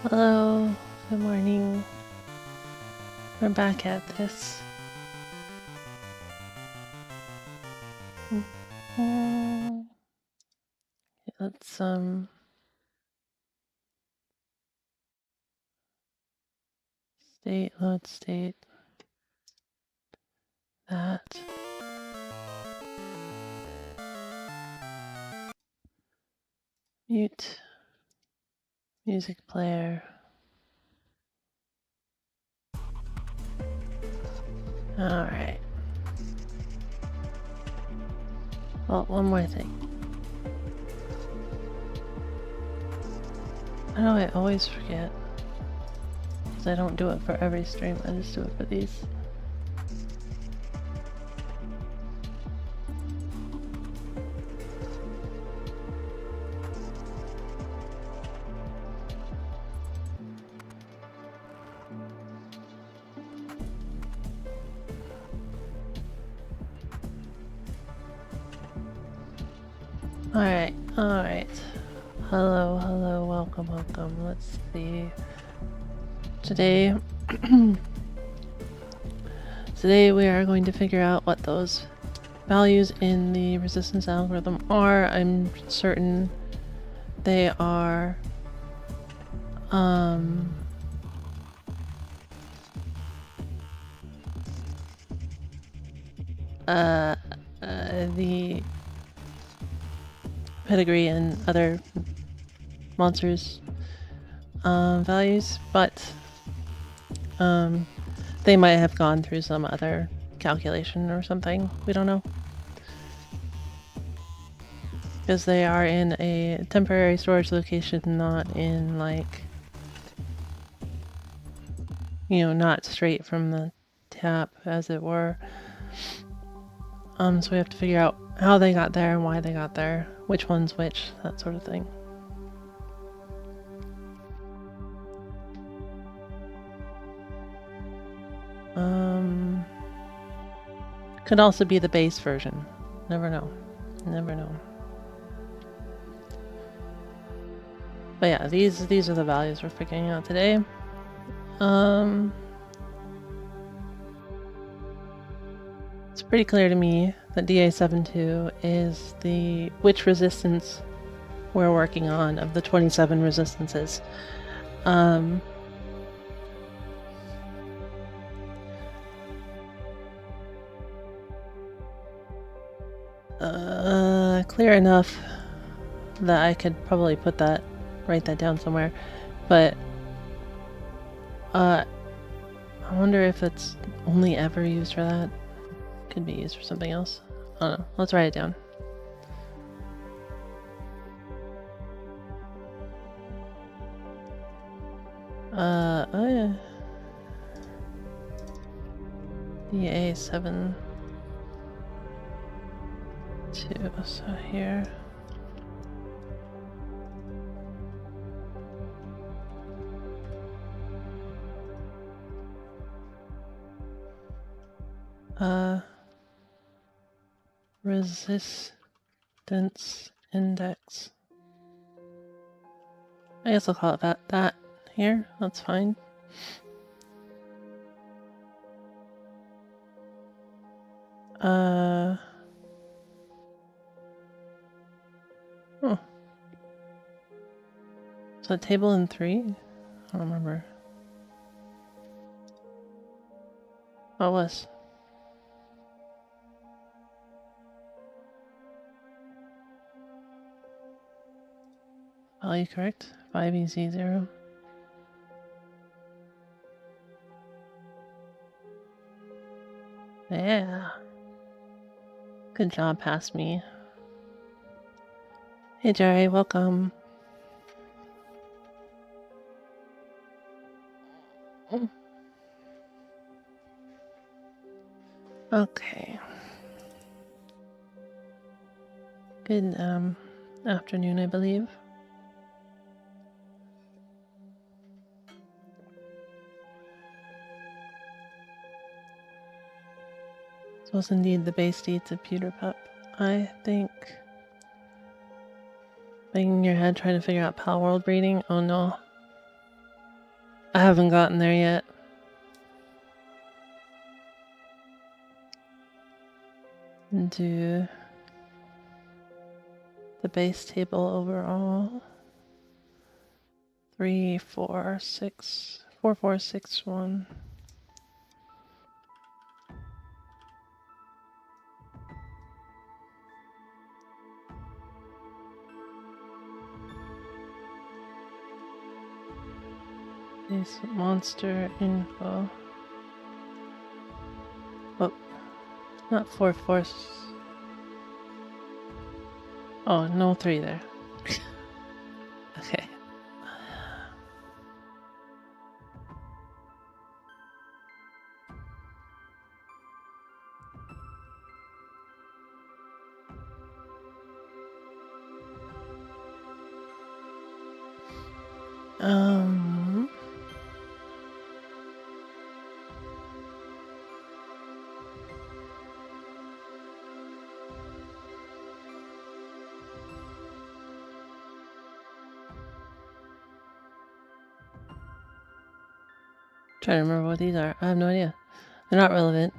Hello, good morning. We're back at this. Let's load state that. Mute music player. Alright. Well, one more thing. I know I always forget. Because I don't do it for every stream, I just do it for these. Alright. Hello, welcome. Let's see. Today we are going to figure out what those values in the resistance algorithm are. I'm certain they are the pedigree and other monsters values, but they might have gone through some other calculation or something. We don't know. Because they are in a temporary storage location, not in, like, you know, not straight from the tap, as it were. So we have to figure out how they got there and why they got there, which one's which, that sort of thing. Could also be the base version. Never know. But yeah, these are the values we're figuring out today. It's pretty clear to me that DA72 is which resistance we're working on of the 27 resistances. Clear enough that I could probably write that down somewhere, but I wonder if it's only ever used for that. Could be used for something else. I don't know. Let's write it down. Oh yeah. DA7 2, so here. Resistance index. I guess I'll call it that here. That's fine. Oh. Is that table in 3? I don't remember. Oh, it was. Value correct? 5EZ0. Yeah. Good job, past me. Hey Jerry, welcome. Okay. Good afternoon, I believe. This was indeed the base deeds of Pewter Pup. I think banging your head trying to figure out Pal World breeding. Oh no. I haven't gotten there yet. Do the base table overall. 3, 4, 6, 4, 4, 6, 1. This monster info. Oh, not 4, 4. Oh, no 3 there. Okay. Trying to remember what these are. I have no idea. They're not relevant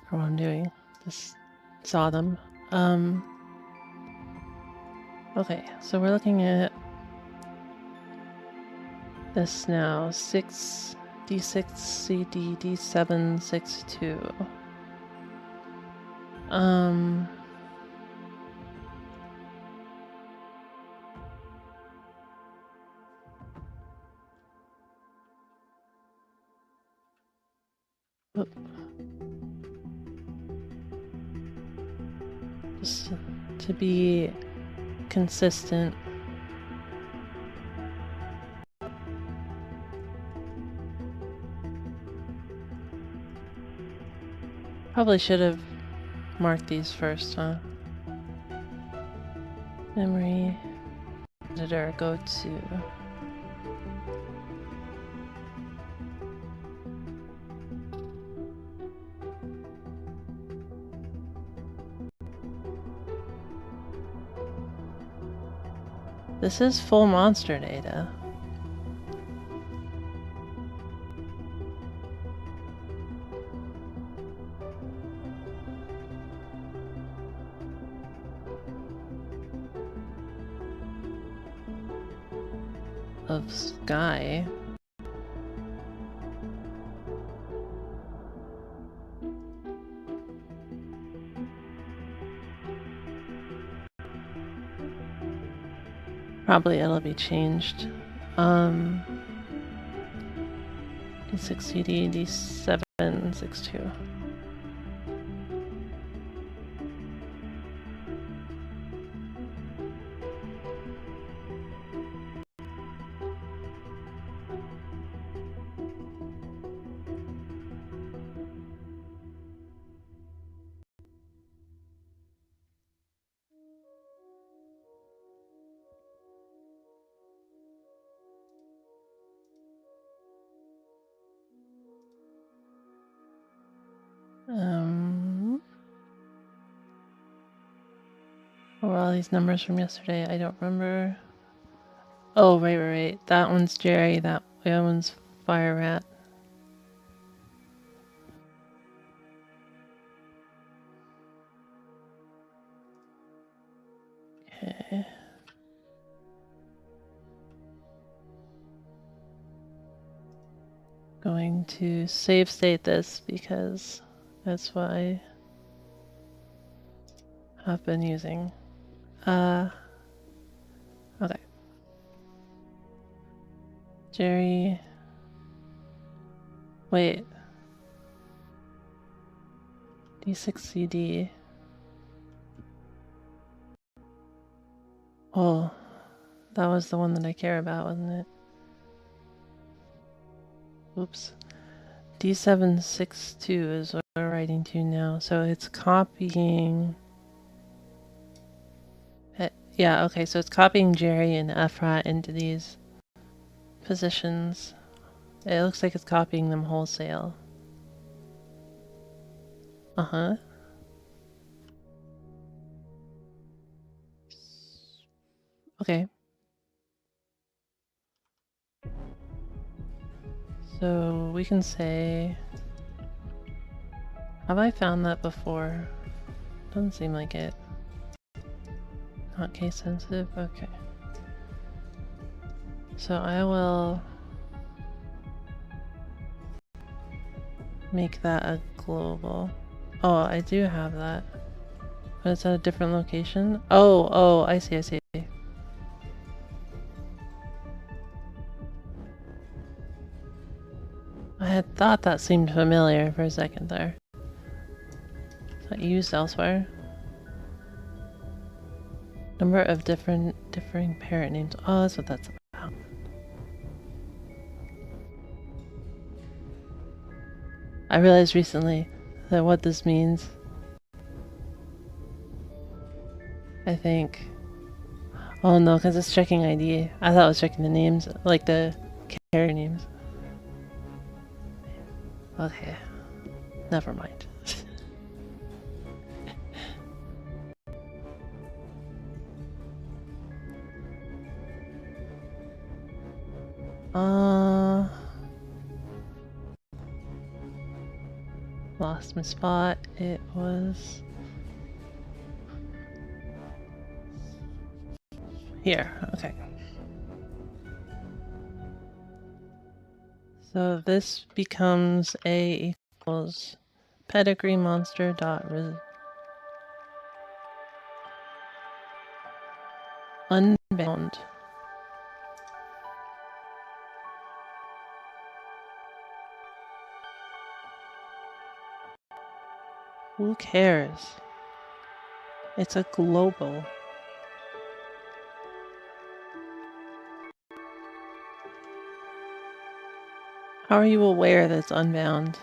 for what I'm doing. Just saw them. Okay, so we're looking at this now. 6 D6 CD D7 6 2. Just to be consistent. Probably should have marked these first, huh? Memory editor, go to. This is full monster data. Of sky. Probably it'll be changed. D6 CD, D7 6 2. What were all these numbers from yesterday? I don't remember. Oh, right. That one's Jerry, that one's Fire Rat. Okay. Going to save state this because that's what I have been using. Okay. Jerry. Wait. D6 CD. Oh, that was the one that I care about, wasn't it? Oops. D762 is what we're writing to now, so it's copying. Yeah, okay, so it's copying Jerry and Efrat into these positions. It looks like it's copying them wholesale. Uh-huh. Okay. So we can say, have I found that before? Doesn't seem like it. Not case sensitive, okay. So I will make that a global. Oh, I do have that. But it's at a different location? Oh, I see, I see. I had thought that seemed familiar for a second there. Is that used elsewhere? Number of differing parent names. Oh, that's what that's about. I realized recently that what this means, I think... Oh no, because it's checking ID. I thought it was checking the names, like the carrier names. Okay. Never mind. Lost my spot. It was... here, okay. So this becomes A equals pedigree monster dot unbound. Who cares? It's a global. How are you aware that it's unbound?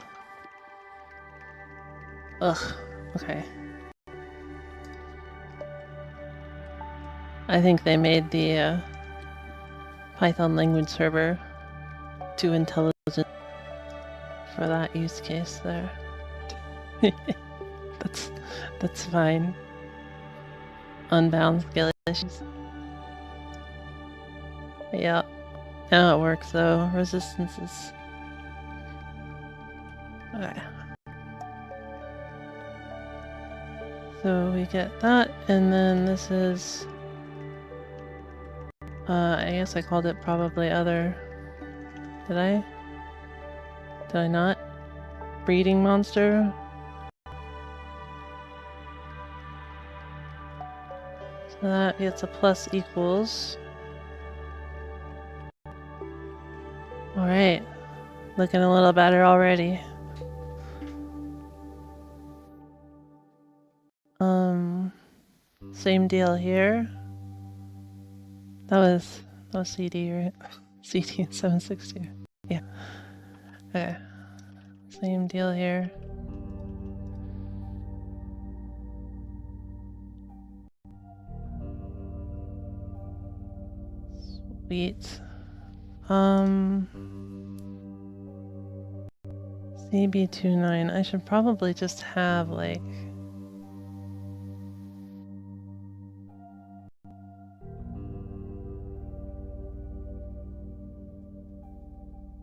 Ugh, okay. I think they made the Python language server too intelligent for that use case there. That's fine. Unbound skill issues. Yeah. Now it works though. Resistance is... okay. So we get that, and then this is... I guess I called it probably other... Did I? Did I not? Breeding monster? So that gets a plus equals. Alright. Looking a little better already. Same deal here. That was CD, right? CD and 762. Yeah. Okay. Same deal here. Sweet. CB29. I should probably just have like...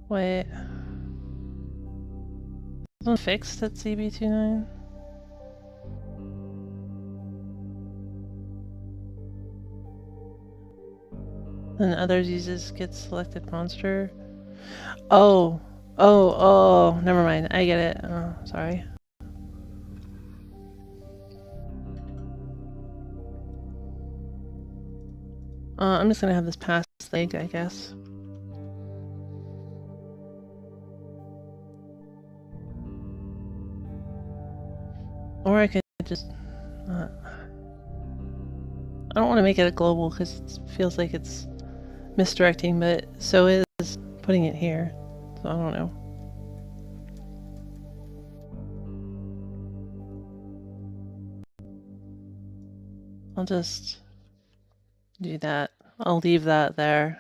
Wait. Is one fixed at CB29? And others uses get selected monster. Oh, never mind. I get it. Oh, sorry. I'm just gonna have this pass leg, I guess. Or I could just... I don't want to make it a global because it feels like it's misdirecting, but so is putting it here. So I don't know. I'll just do that. I'll leave that there.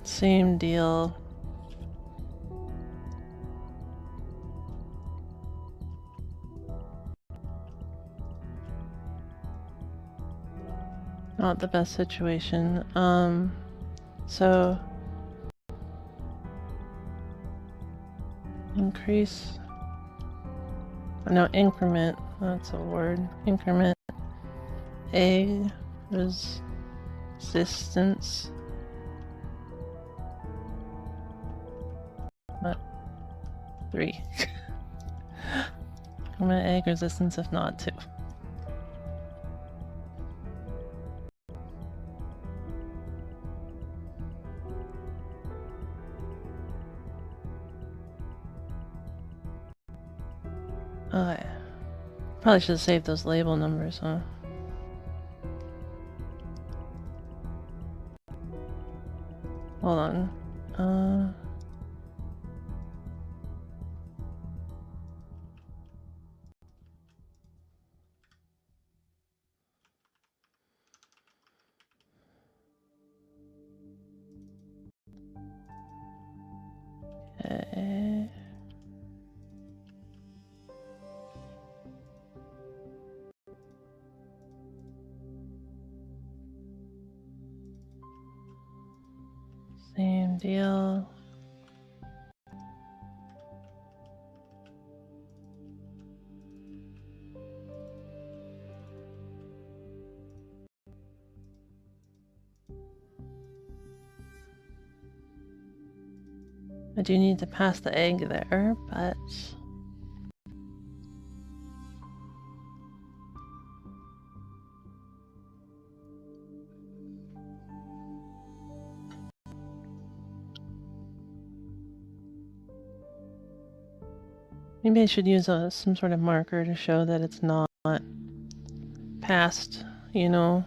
Same deal. Not the best situation. So increase, no, increment, that's a word. Increment egg resistance. What? 3. Increment egg resistance if not 2. Okay. Probably should have saved those label numbers, huh? Hold on. Okay. Same deal. I do need to pass the egg there, but maybe I should use some sort of marker to show that it's not passed, you know?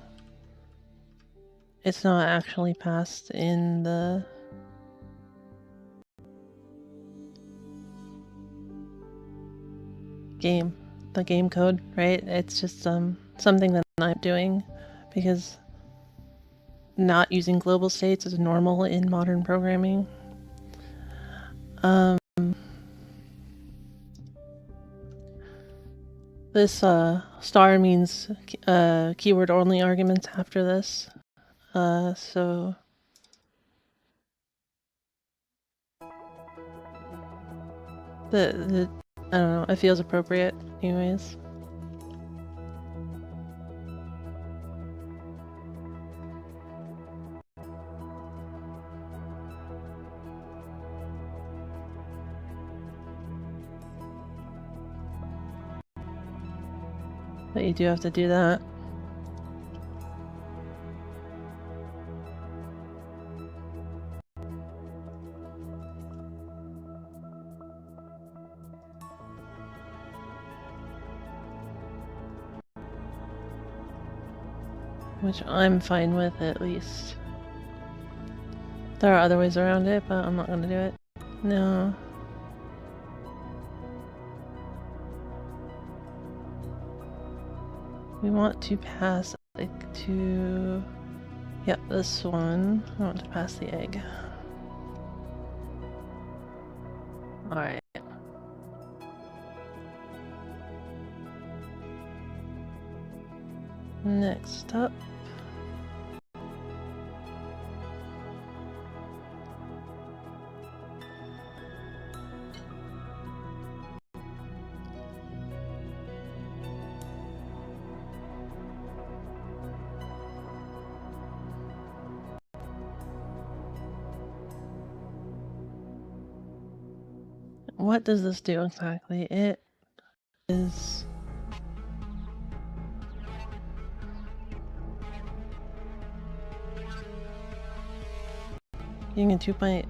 It's not actually passed in the game code, right? It's just something that I'm doing because not using global states is normal in modern programming. This star means keyword only arguments after this. So the I don't know, it feels appropriate anyways. But you do have to do that. Which I'm fine with, at least. There are other ways around it, but I'm not gonna do it. No. We want to pass, like, to... Yep, this one. I want to pass the egg. Alright. Next up. What does this do exactly? It is... getting a 2-byte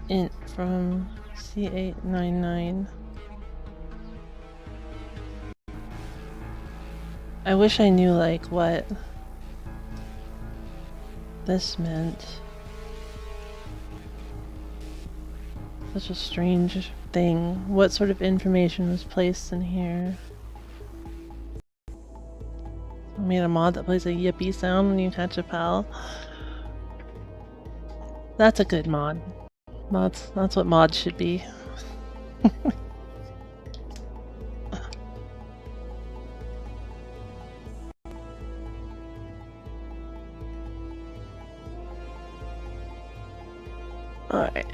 int from C899. I wish I knew, like, what this meant. Such a strange thing. What sort of information was placed in here? I made a mod that plays a yippee sound when you catch a pal. That's a good mod. That's what mods should be. Alright.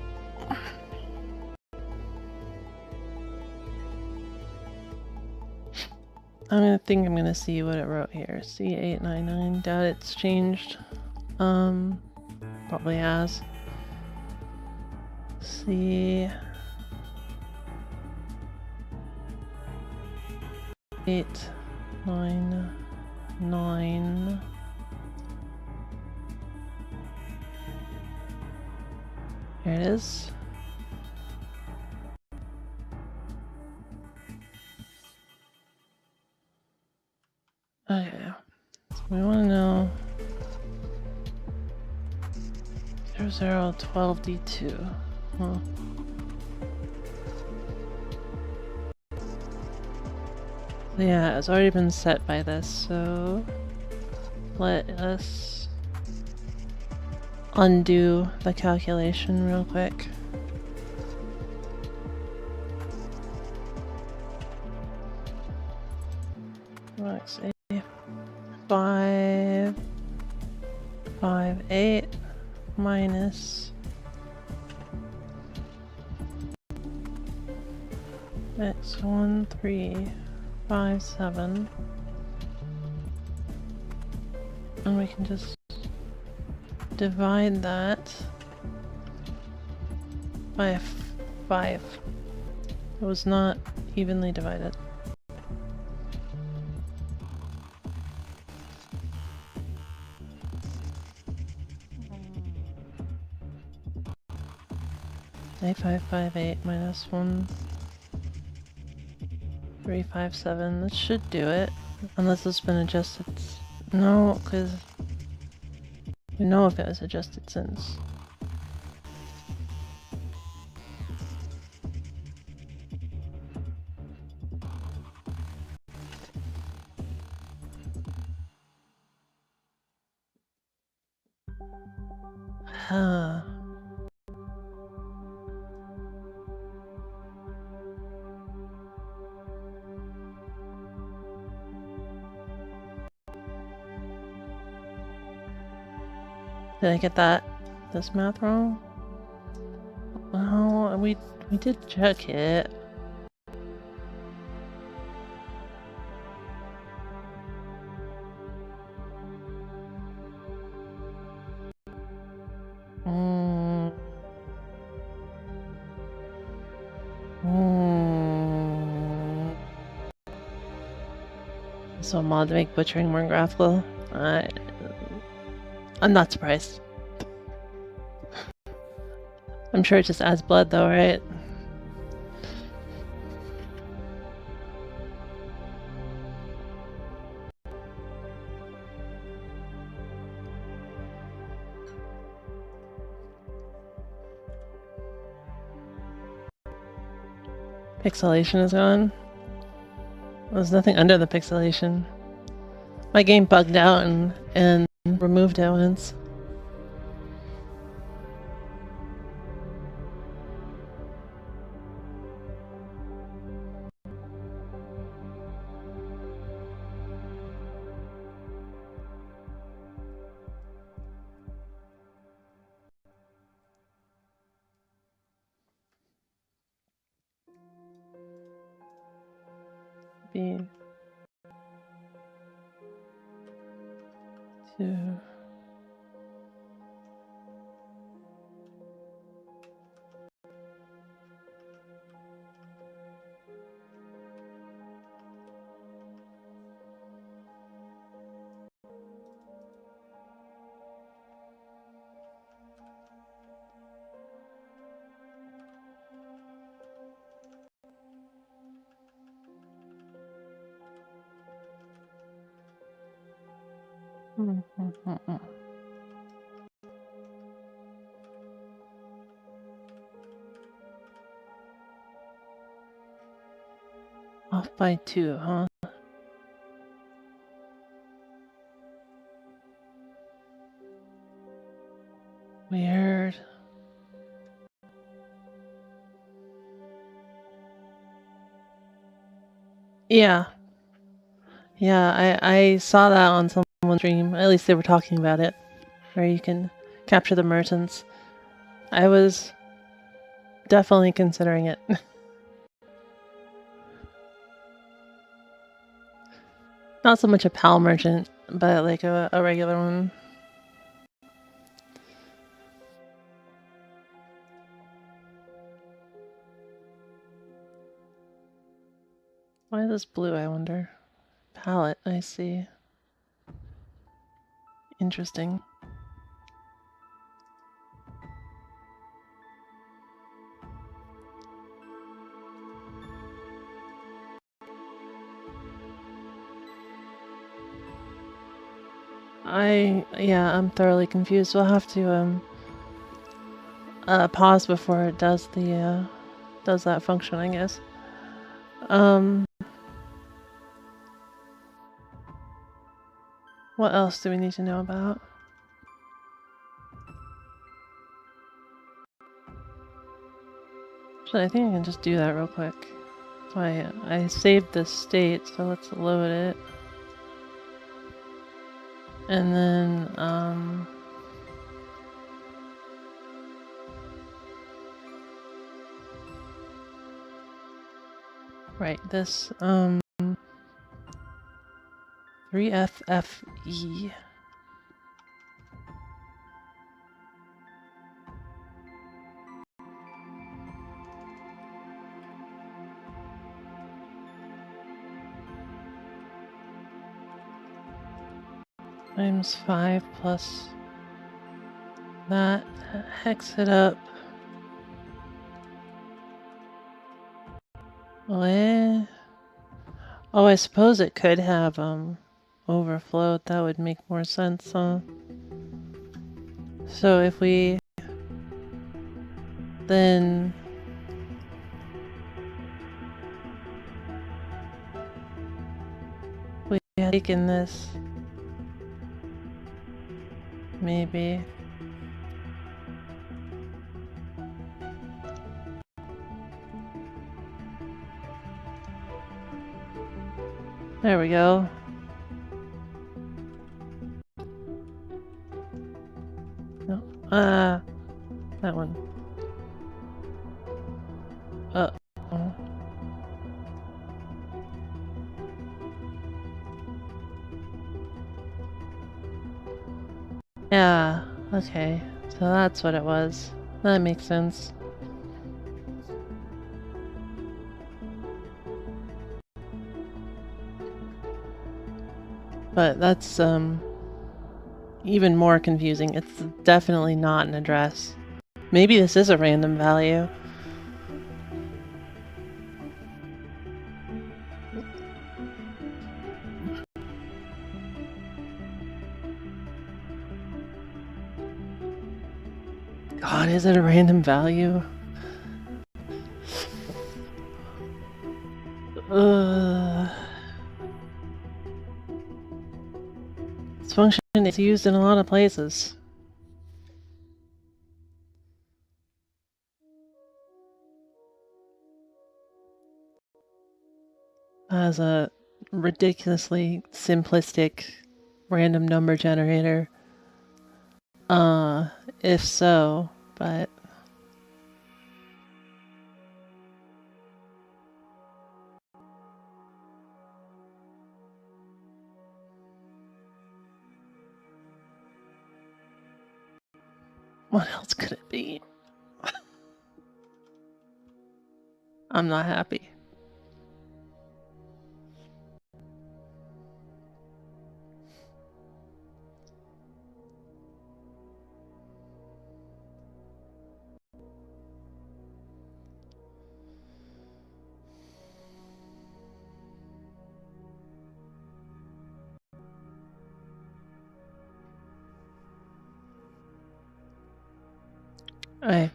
I'm gonna see what it wrote here. C899. Doubt it's changed. Probably has. C 899. Here it is. Okay. So we want to know 0012D2. Huh. Yeah, it's already been set by this, so let us undo the calculation real quick. Let's see. 558 minus x1357, and we can just divide that by 5. It was not evenly divided. A558 minus 1357. That should do it. Unless it's been adjusted. No, because we know if it was adjusted since. Huh. Did I get this math wrong? Well, we did check it. So mod to make butchering more graphical. I'm not surprised. I'm sure it just adds blood though, right? Pixelation is gone. There's nothing under the pixelation. My game bugged out and removed it once. B 2 Off by 2, huh? Weird. Yeah. Yeah, I saw that on someone's stream. At least they were talking about it, where you can capture the merchants. I was definitely considering it. Not so much a PAL merchant, but like a regular one. Why is this blue, I wonder? Palette, I see. Interesting. I'm thoroughly confused. We'll have to pause before it does does that function, I guess. What else do we need to know about? Actually, I think I can just do that real quick. So I saved this state, so let's load it. And then, right, this, 3FFE. Times 5 plus that. Hex it up. Oh, I suppose it could have, overflowed. That would make more sense, huh? So if we then we had taken this, maybe. There we go. No, that one. Uh oh. Yeah, okay. So that's what it was. That makes sense. But that's, even more confusing. It's definitely not an address. Maybe this is a random value. God, is it a random value? This function is used in a lot of places. As a ridiculously simplistic random number generator. If so, but what else could it be? I'm not happy. I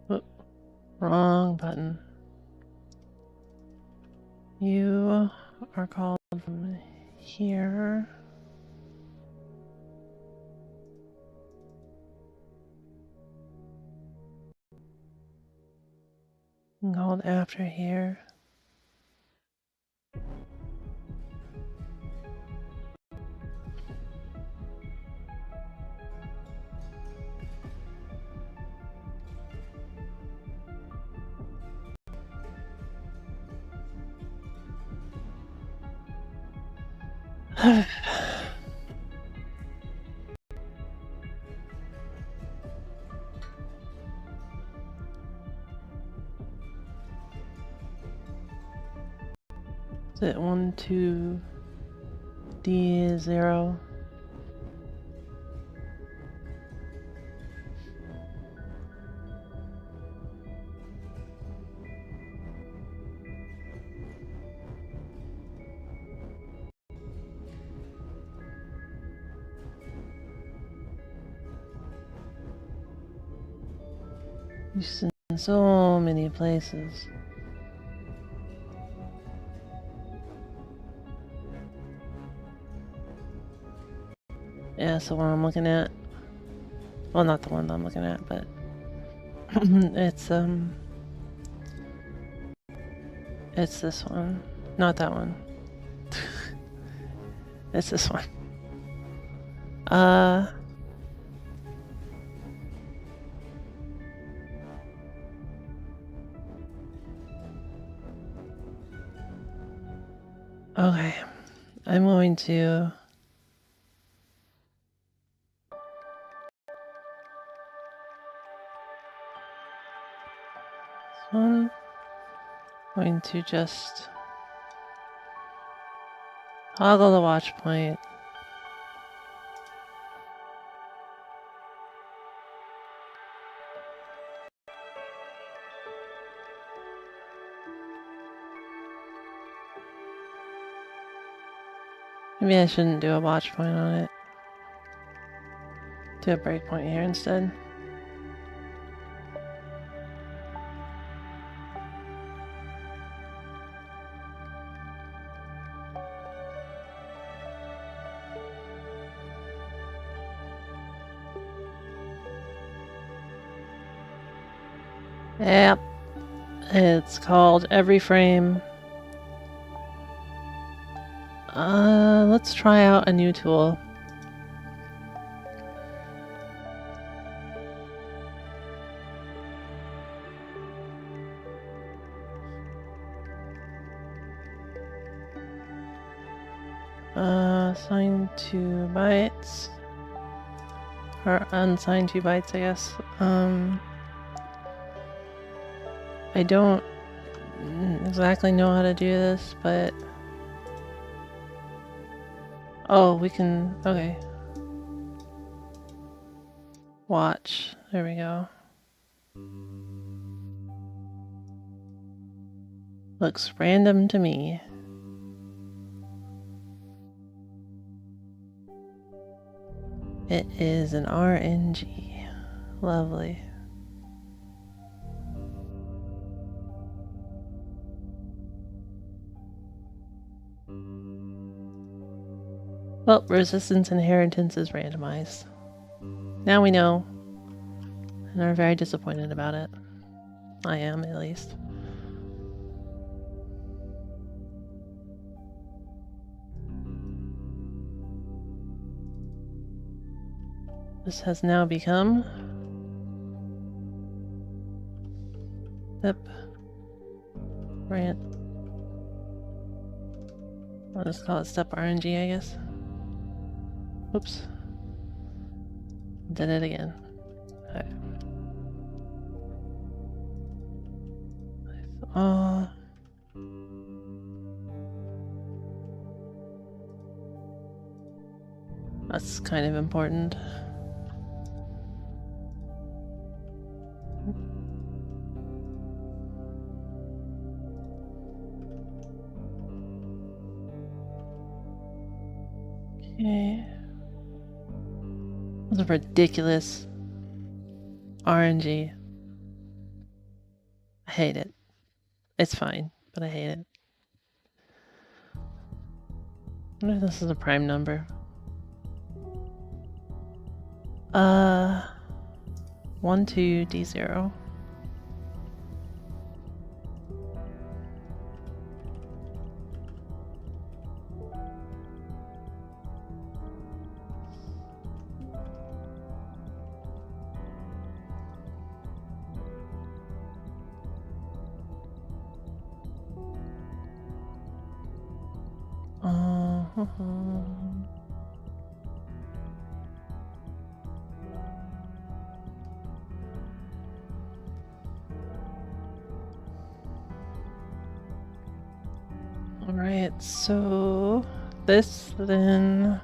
whoop, wrong button. You are called from here. Called after here. Is it 1, 2, D0? Used in so many places. Yeah, that's the one I'm looking at. Well, not the one I'm looking at, but it's this one. Not that one. It's this one. Okay. I'm going to I'm going to just toggle the watch point. Maybe I shouldn't do a watch point on it. Do a breakpoint here instead. Yep. It's called Every Frame. Let's try out a new tool. Assign 2 bytes. Or unsigned 2 bytes, I guess. I don't exactly know how to do this, but... Oh, we can... Okay. Watch. There we go. Looks random to me. It is an RNG. Lovely. Well, resistance inheritance is randomized. Now we know. And are very disappointed about it. I am, at least. This has now become... Step... Rant... I'll just call it step RNG, I guess. Oops. Did it again. Okay. That's kind of important. Okay. That's a ridiculous RNG. I hate it. It's fine, but I hate it. wonder if this is a prime number. 1, 2, D0. Alright, so this then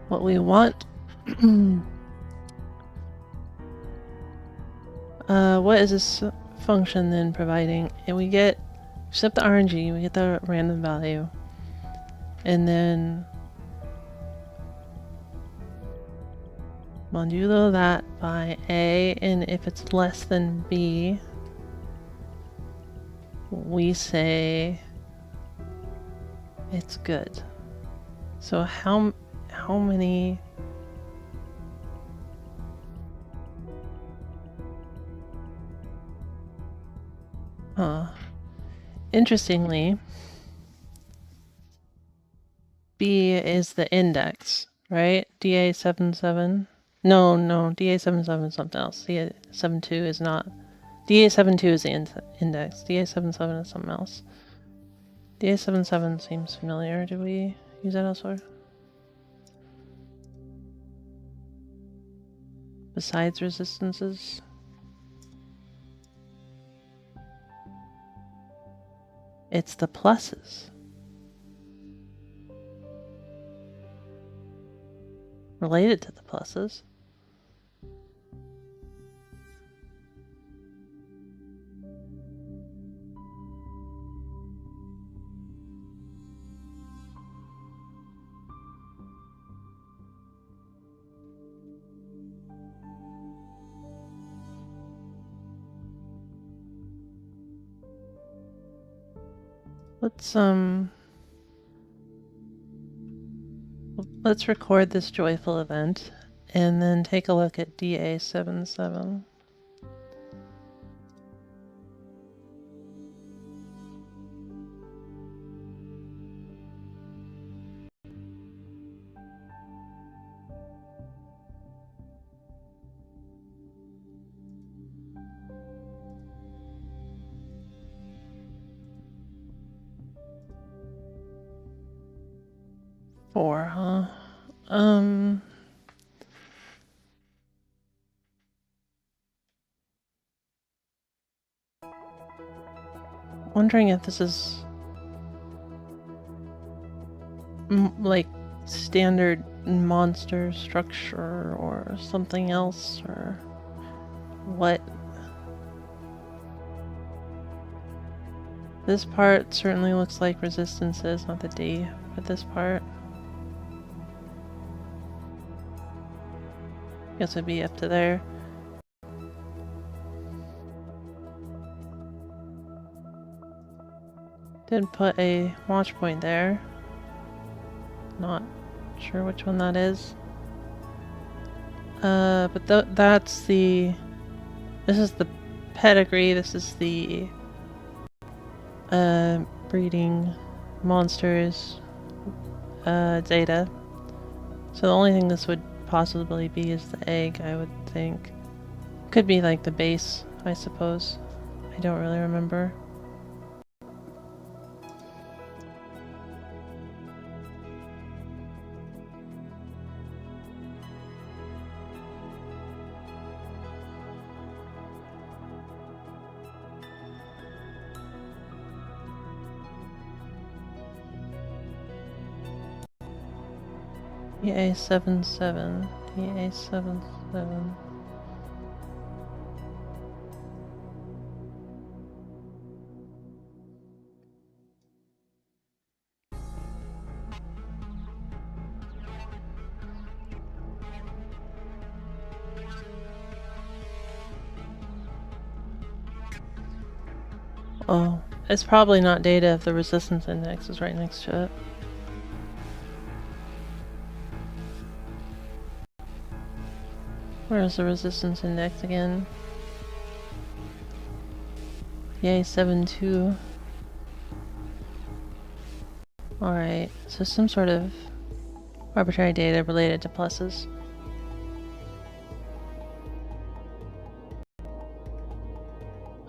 what we want. What is this function then providing? And we get, set the RNG, we get the random value. And then modulo that by A, and if it's less than B, we say it's good. So how many interestingly, B is the index, right? DA77. No, DA77 is something else. DA72 is not. DA72 is the index. DA77 is something else. DA77 seems familiar. Do we use that elsewhere? Besides resistances? It's the pluses. Related to the pluses. Let's record this joyful event and then take a look at DA77. Four, huh? Wondering if this is like standard monster structure or something else, or what? This part certainly looks like resistances, not the D, but this part. Guess it'd be up to there. Did put a watch point there. Not sure which one that is. But that's the... This is the pedigree, this is the breeding monsters data. So the only thing this would possibly be is the egg, I would think. Could be like the base, I suppose. I don't really remember. DA77. DA77. Oh, it's probably not data if the resistance index is right next to it. Where's the resistance index again? Yay, 7.2. Alright, so some sort of arbitrary data related to pluses.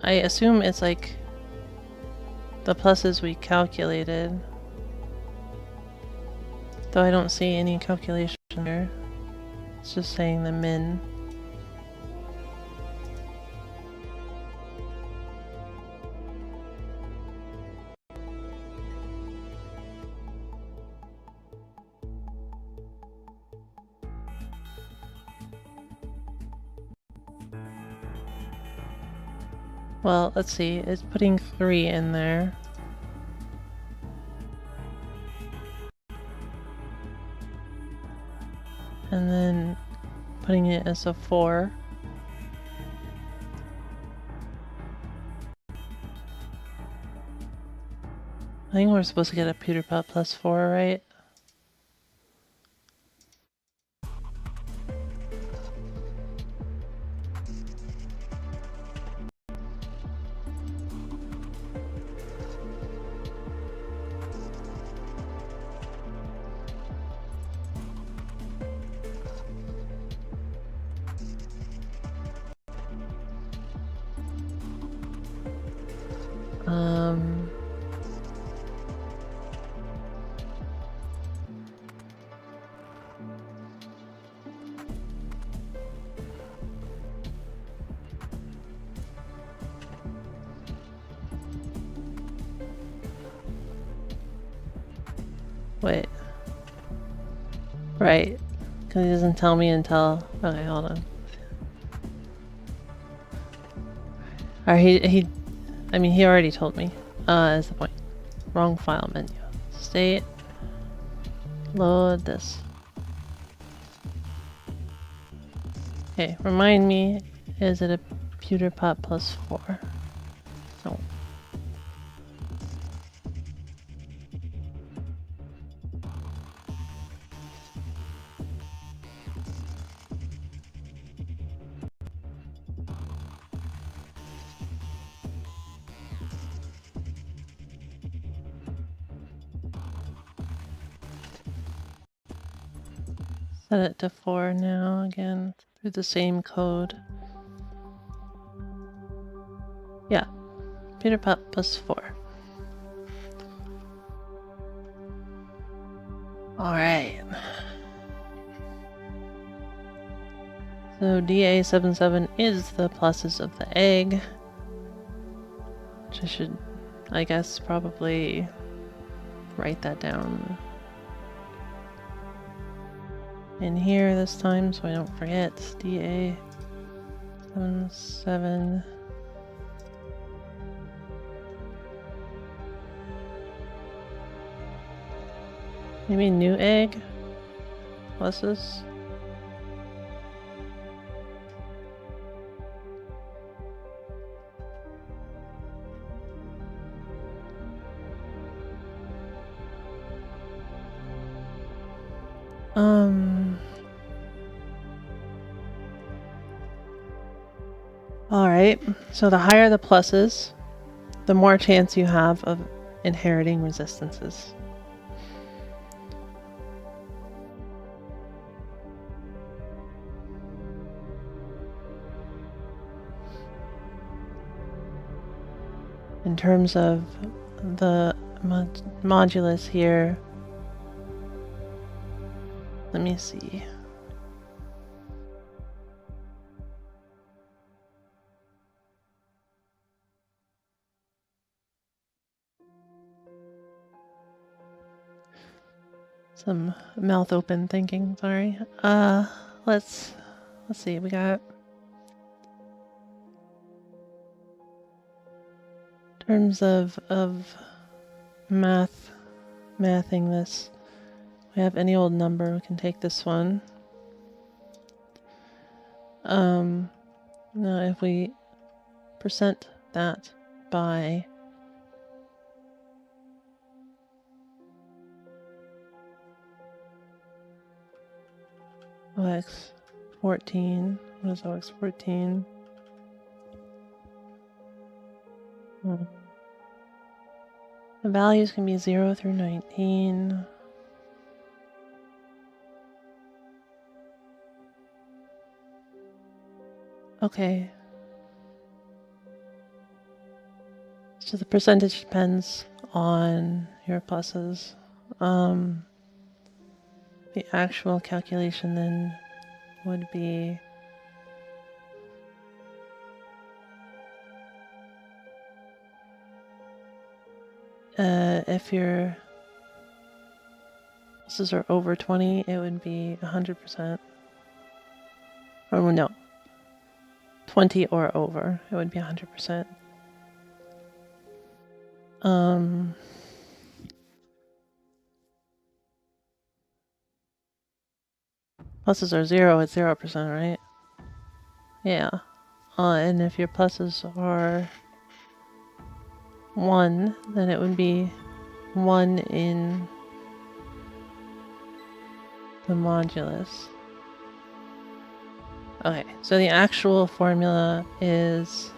I assume it's like the pluses we calculated. Though I don't see any calculation there. It's just saying the min. Well, let's see. It's putting 3 in there. And then putting it as a 4. I think we're supposed to get a pewter pot plus 4, right? Wait. Right. Because he doesn't tell me until... Okay, hold on. Alright, I mean, he already told me. Is the point. Wrong file menu. State. Load this. Okay, remind me, is it a pewter pot plus 4? No. Set it to 4 now, again, through the same code. Yeah, pewter pot plus 4. Alright. So DA77 is the pluses of the egg. Which I should, I guess, probably write that down in here this time so I don't forget. DA77. Maybe new egg? Pluses? Alright, so the higher the pluses, the more chance you have of inheriting resistances. In terms of the modulus here, let me see. Some mouth open thinking, sorry. Let's see, we got in terms of mathing this. We have any old number, we can take this one. Now if we percent that by OX 14. What is OX 14? The values can be 0 through 19. Okay. So the percentage depends on your pluses. The actual calculation then would be if your pluses are over 20, it would be 100%. Oh no, 20 or over, it would be 100%. Pluses are 0, it's 0%, right? Yeah. And if your pluses are 1, then it would be 1 in the modulus. Okay, so the actual formula is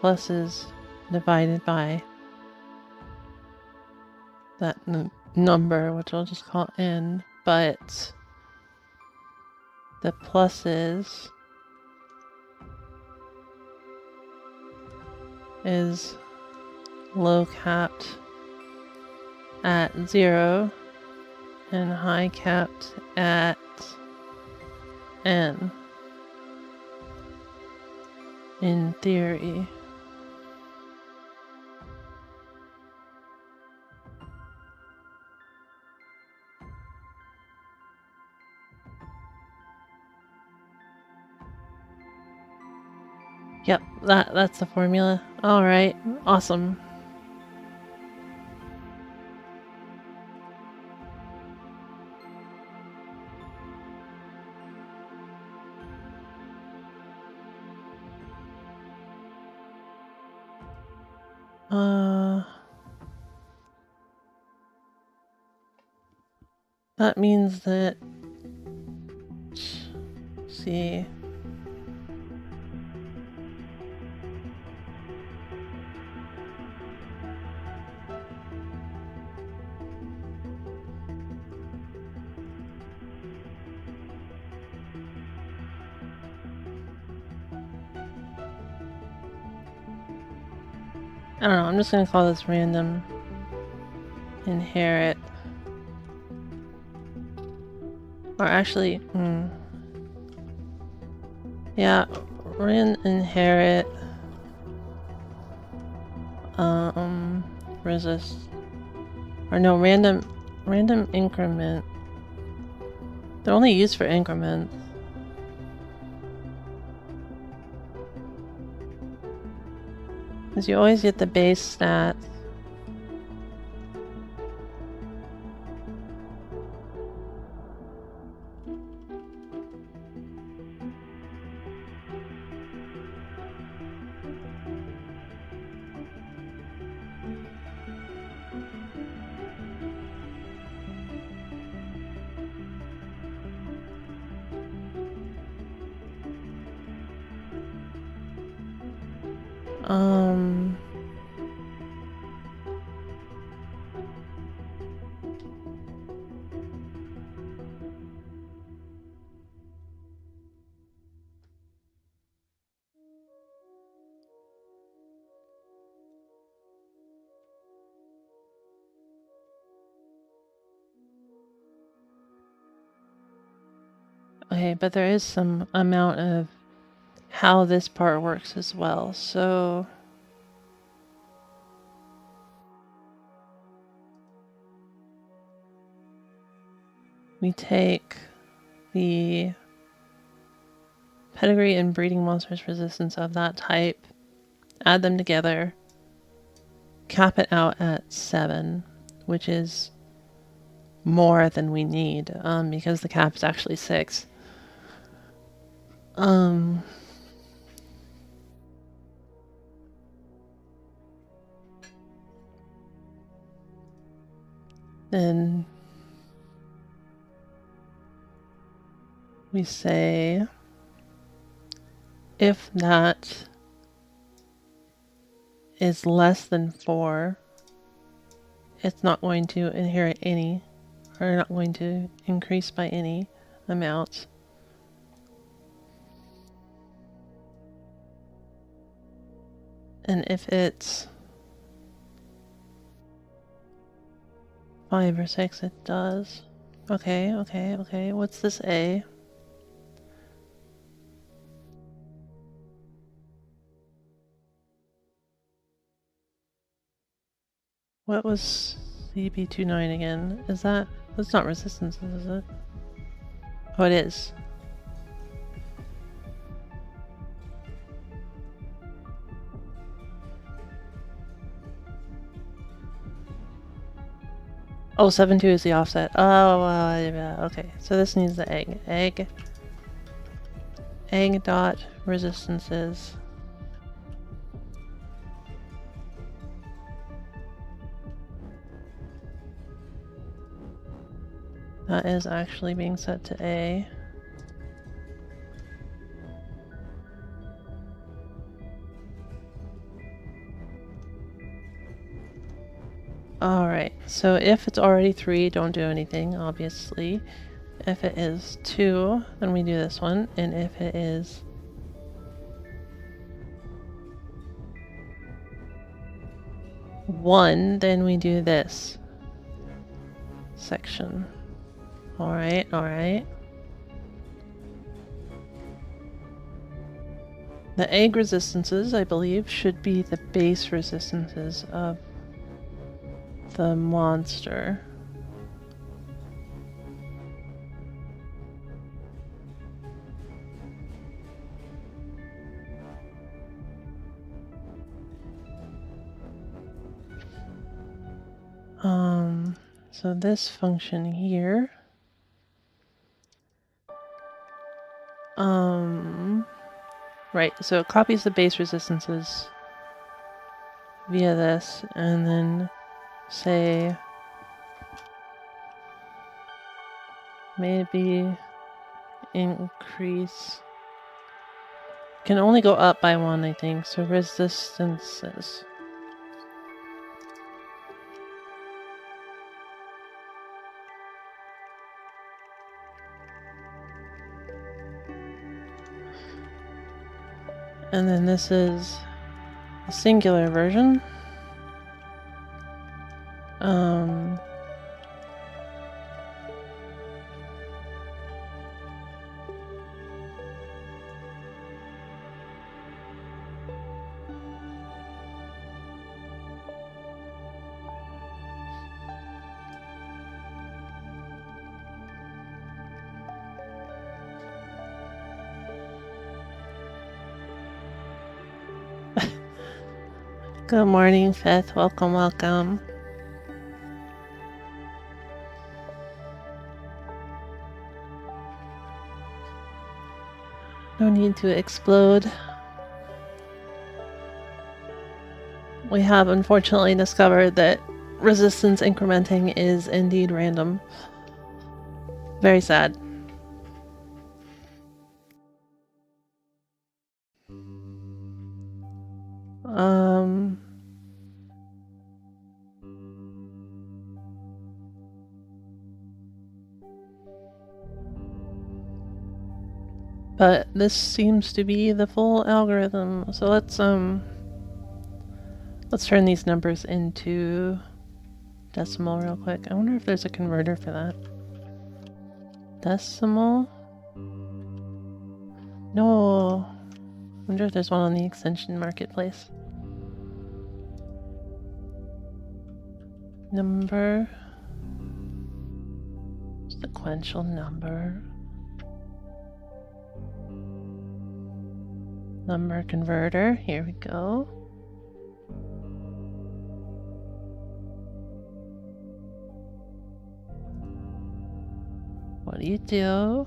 pluses divided by that number, which I'll just call n, but the pluses is low capped at 0 and high capped at n in theory. Yep, that's the formula. All right, awesome. That means that, let's see. I don't know, I'm just gonna call this random inherit. Or actually, yeah, inherit resist, or no, random increment. They're only used for increments. Because you always get the base stats. Okay, but there is some amount of how this part works as well. So we take the pedigree and breeding monsters resistance of that type, add them together, cap it out at 7, which is more than we need, because the cap is actually 6. Then we say if that is less than 4, it's not going to inherit any, or not going to increase by any amount. And if it's 5 or 6, it does. Okay, okay, okay. What's this A? What was CB29 again? Is that... That's not resistance, is it? Oh, it is. Oh, 7.2 is the offset. Oh, yeah, okay. So this needs the egg. Egg dot resistances. That is actually being set to A. Alright, so if it's already 3, don't do anything, obviously. If it is 2, then we do this one. And if it is 1, then we do this section. Alright, alright. The egg resistances, I believe, should be the base resistances of the monster. So this function here, right, so it copies the base resistances via this, and then say maybe increase, can only go up by 1, I think, so resistances. And then this is the singular version. Good morning, Fifth. Welcome, welcome. No need to explode. We have unfortunately discovered that resistance incrementing is indeed random. Very sad. But this seems to be the full algorithm. So let's turn these numbers into decimal real quick. I wonder if there's a converter for that. Decimal? No. I wonder if there's one on the extension marketplace. Number. Sequential number. Number converter. Here we go. What do you do?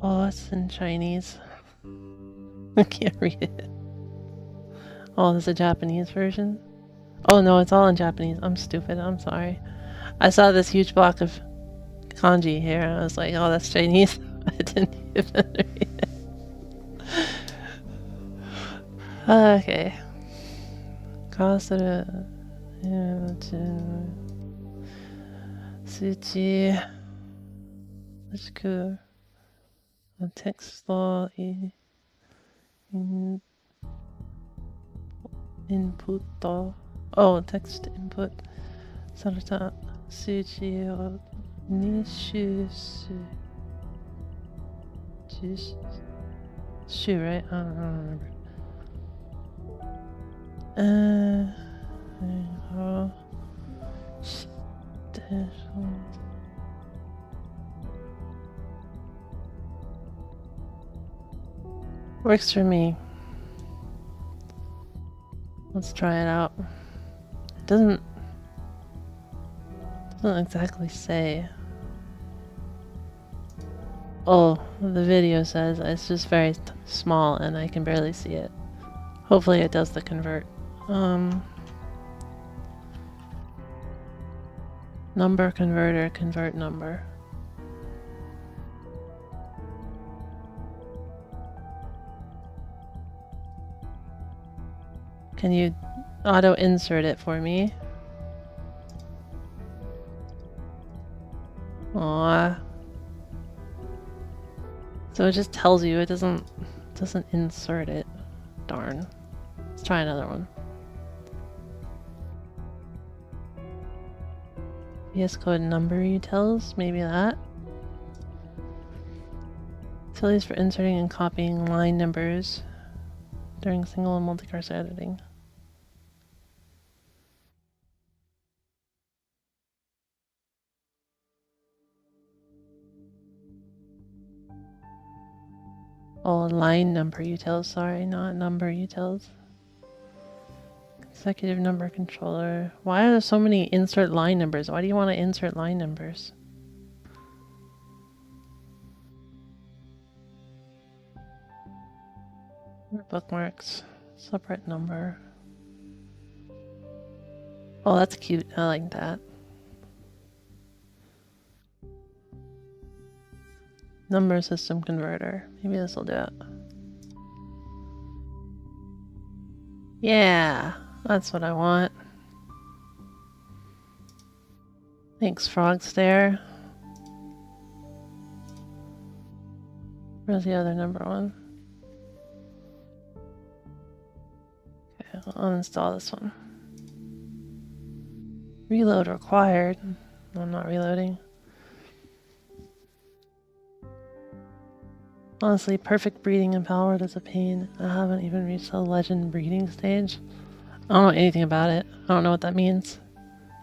Oh, it's in Chinese. I can't read it. Oh, there's a Japanese version? Oh no, it's all in Japanese. I'm stupid. I'm sorry. I saw this huge block of kanji here, and I was like, oh, that's Chinese. I didn't even read it. Okay. 化する数値もしくテクストインプットテクストインプットされた数値を入手するright? I don't remember. Works for me. Let's try it out. It doesn't exactly say. Oh, the video says it's just very small and I can barely see it. Hopefully it does the convert. Number converter, convert number. Can you auto insert it for me? Aww. So it just tells you, it doesn't insert it. Darn. Let's try another one. VS Code number utils, maybe that. Utilities for inserting and copying line numbers during single and multi-cursor editing. Oh, line number utils, sorry, not number utils. Consecutive number controller. Why are there so many insert line numbers? Why do you want to insert line numbers? Bookmarks. Separate number. Oh, that's cute. I like that. Number system converter. Maybe this will do it. Yeah, that's what I want. Thanks, Frog Stare. Where's the other number one? Okay, I'll uninstall this one. Reload required. I'm not reloading. Honestly, perfect breeding in Palworld is a pain. I haven't even reached the legend breeding stage. I don't know anything about it. I don't know what that means.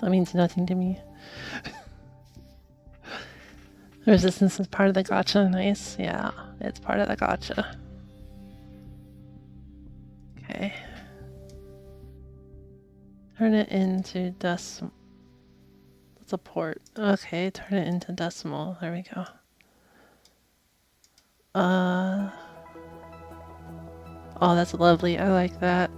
That means nothing to me. Resistance is part of the gacha. Nice. Yeah, it's part of the gacha. Okay. Turn it into decimal. That's a port. Okay, turn it into decimal. There we go. Oh, that's lovely. I like that.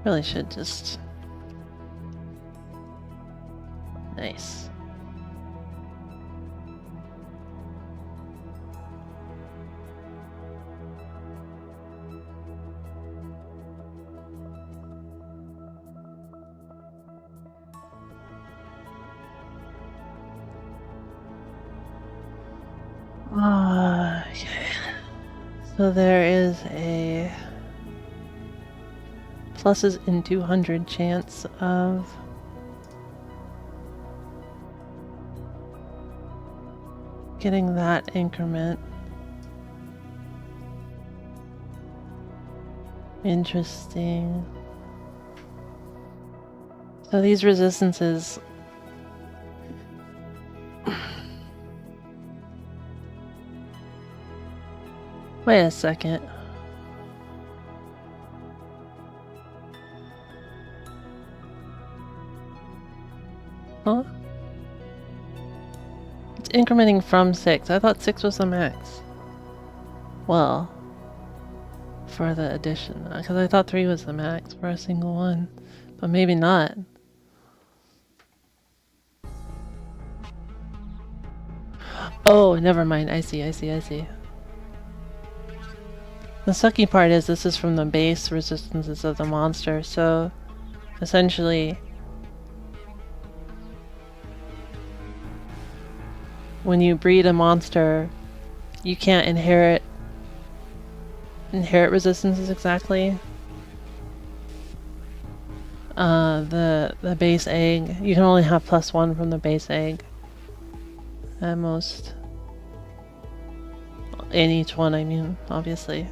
Really should just... Nice. Okay. So there is a pluses in 200 chance of getting that increment. Interesting. So these resistances wait a second. Huh? it's incrementing from 6. I thought 6 was the max. Well, for the addition. Because I thought 3 was the max for a single one. But maybe not. Oh, never mind. I see. The sucky part is this is from the base resistances of the monster, so essentially when you breed a monster, you can't inherit resistances exactly. The base egg, you can only have +1 from the base egg at most. In each one, I mean, obviously.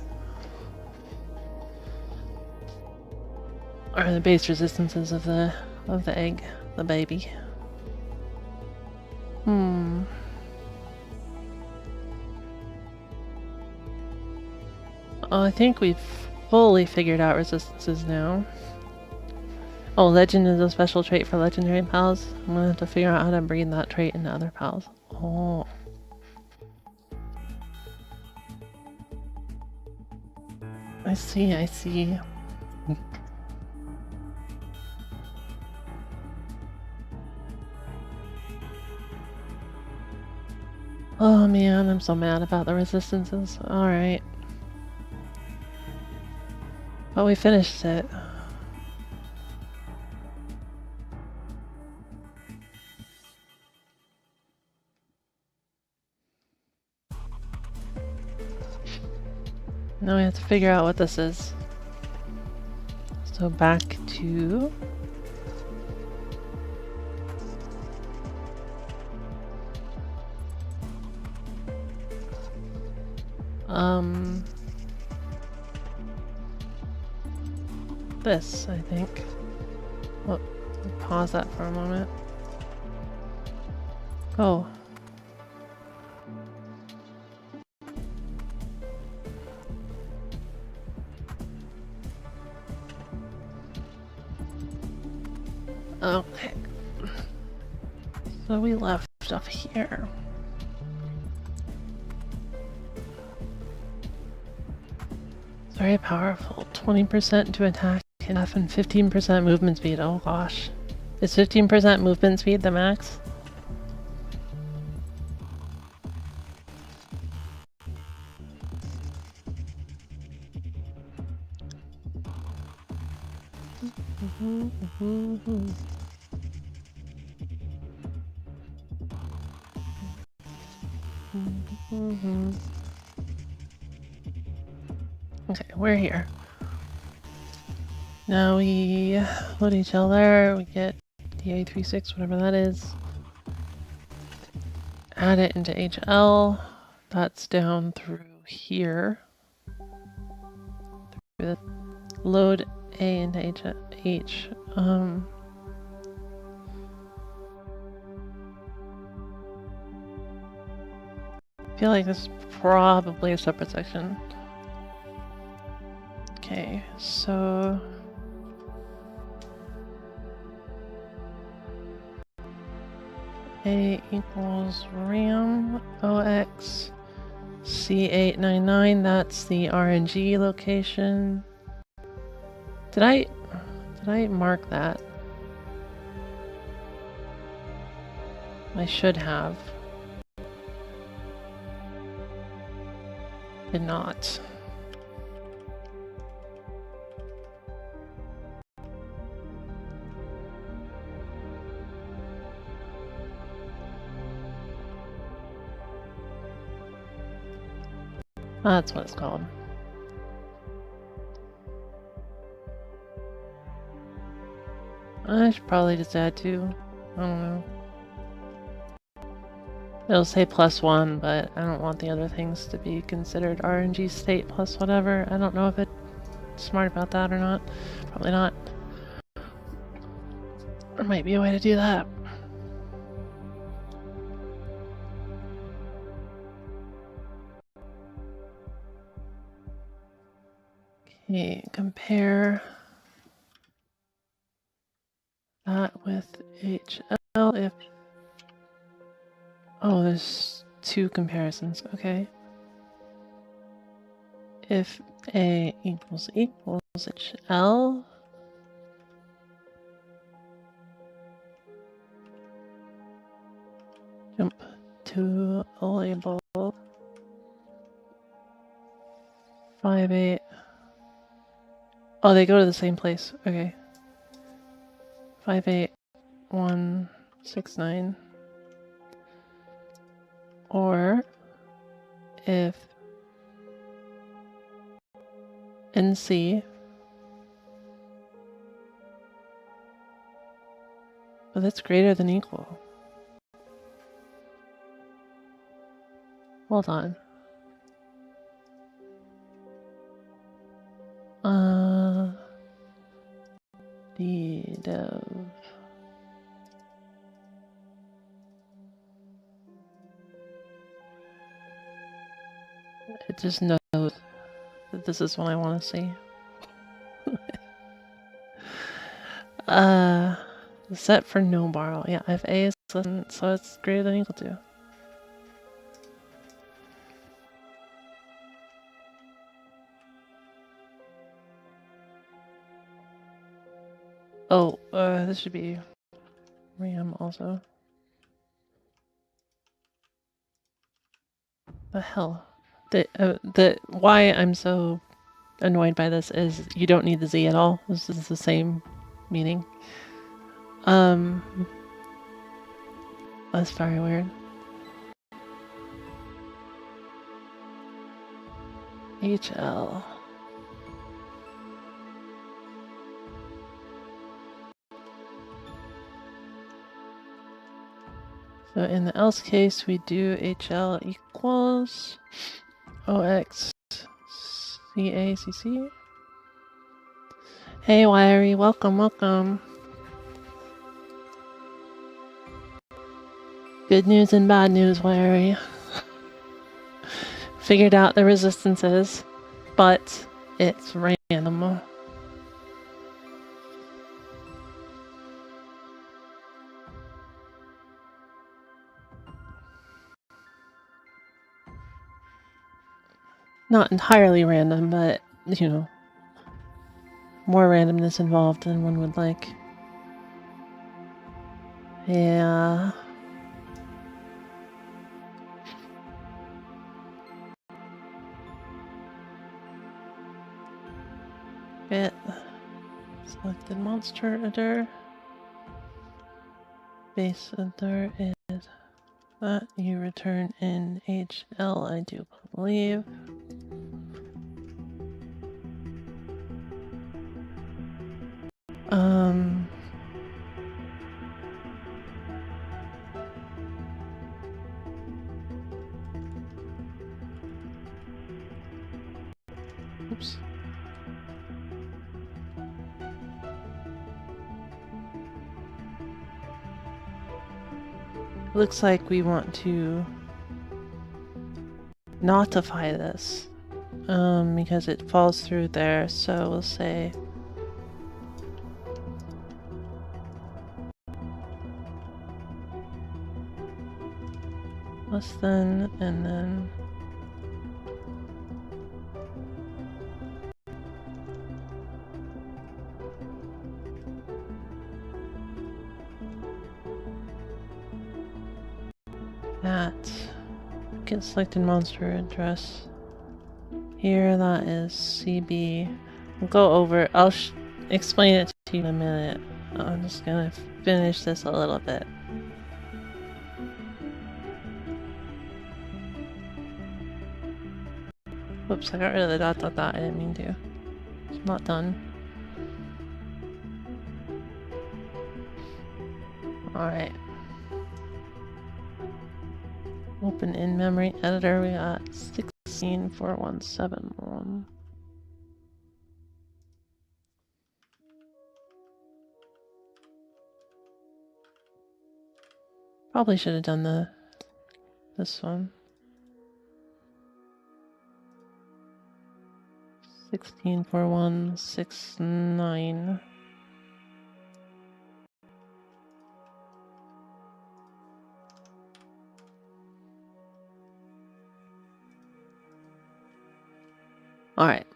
Or the base resistances of the egg, the baby. Oh, I think we've fully figured out resistances now. Oh, legend is a special trait for legendary pals. I'm gonna have to figure out how to breed that trait into other pals. Oh. I see. Oh man, I'm so mad about the resistances. Alright. But we finished it. Now we have to figure out what this is. So back to... this, I think. Oh, pause that for a moment. Oh. Okay. So we left up here. It's very powerful. 20% to attack and 15% movement speed. Oh gosh. Is 15% movement speed the max? Okay, we're here. Now we load HL there, we get the A36, whatever that is. Add it into HL. That's down through here. Load A into H. I feel like this is probably a separate section. Okay, so... A equals RAM OX C899, that's the RNG location. Did I mark that? I should have. Did not. That's what it's called. I should probably just add 2. I don't know. It'll say +1, but I don't want the other things to be considered RNG state plus whatever. I don't know if it's smart about that or not. Probably not. There might be a way to do that. Okay, compare that with HL if... Oh, there's just two comparisons, okay? If A equals HL, jump to a label 5, 8. Oh, they go to the same place. Okay. 5, 8, 1, 6, 9. Or if NC, but that's greater than equal. Hold on. The dev. It just knows that this is what I want to see. Set for no borrow. Yeah, if A is less than, so it's greater than or equal to. Oh, this should be RAM also. The hell? The why I'm so annoyed by this is you don't need the Z at all. This is the same meaning. That's very weird. HL. So in the else case, we do HL equals OX CACC. Hey Wiry, welcome, welcome. Good news and bad news, Wiry. Figured out the resistances, but it's random. Not entirely random, but, you know, more randomness involved than one would like. Yeah. Bit. Selected monster editor. Base editor is that you return in HL, I do believe. Oops. Looks like we want to notify this because it falls through there, so we'll say less than, and then that. Get selected monster address. Here, that is CB. We'll go over. I'll explain it to you in a minute. I'm just gonna finish this a little bit. Whoops, I got rid of the dot dot dot. I didn't mean to. It's not done. Alright. Open in-memory editor. We got 164171. Probably should have done this one. 164169. All right.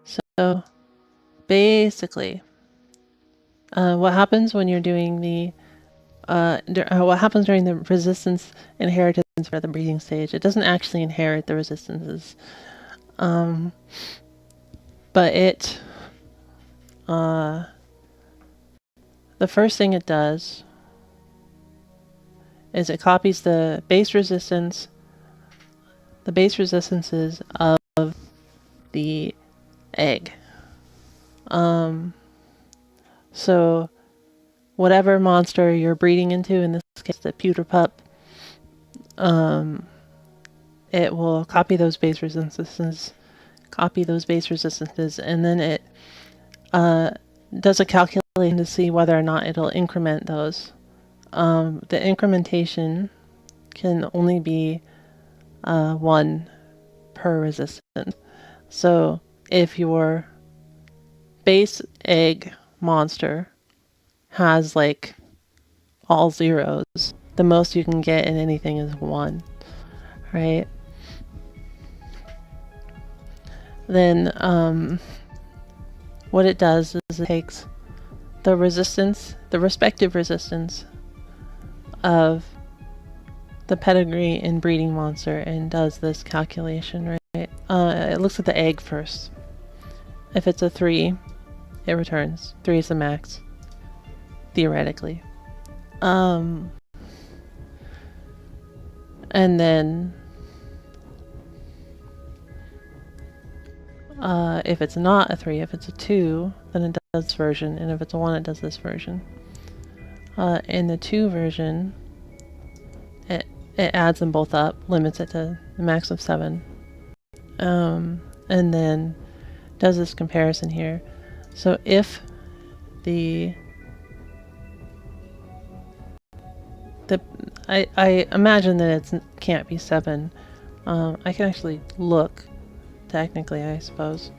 So basically, what happens when you're doing the what happens during the resistance inheritance for the breeding stage? It doesn't actually inherit the resistances, but it the first thing it does is it copies the base resistances of the egg. So whatever monster you're breeding into, in this case the pewter pup, it will copy those base resistances, and then it does a calculation to see whether or not it'll increment those. The incrementation can only be 1 per resistance. So if your base egg monster has like all zeros, the most you can get in anything is 1, right? Then what it does is it takes the respective resistance of the pedigree and breeding monster and does this calculation, right? It looks at the egg first. If it's a 3, it returns. 3 is the max, theoretically. And then if it's not a 3, if it's a 2, then it does this version, and if it's a 1, it does this version. In the 2 version, it adds them both up, limits it to the max of 7, and then does this comparison here. So if I imagine that it can't be 7. I can actually look, technically, I suppose.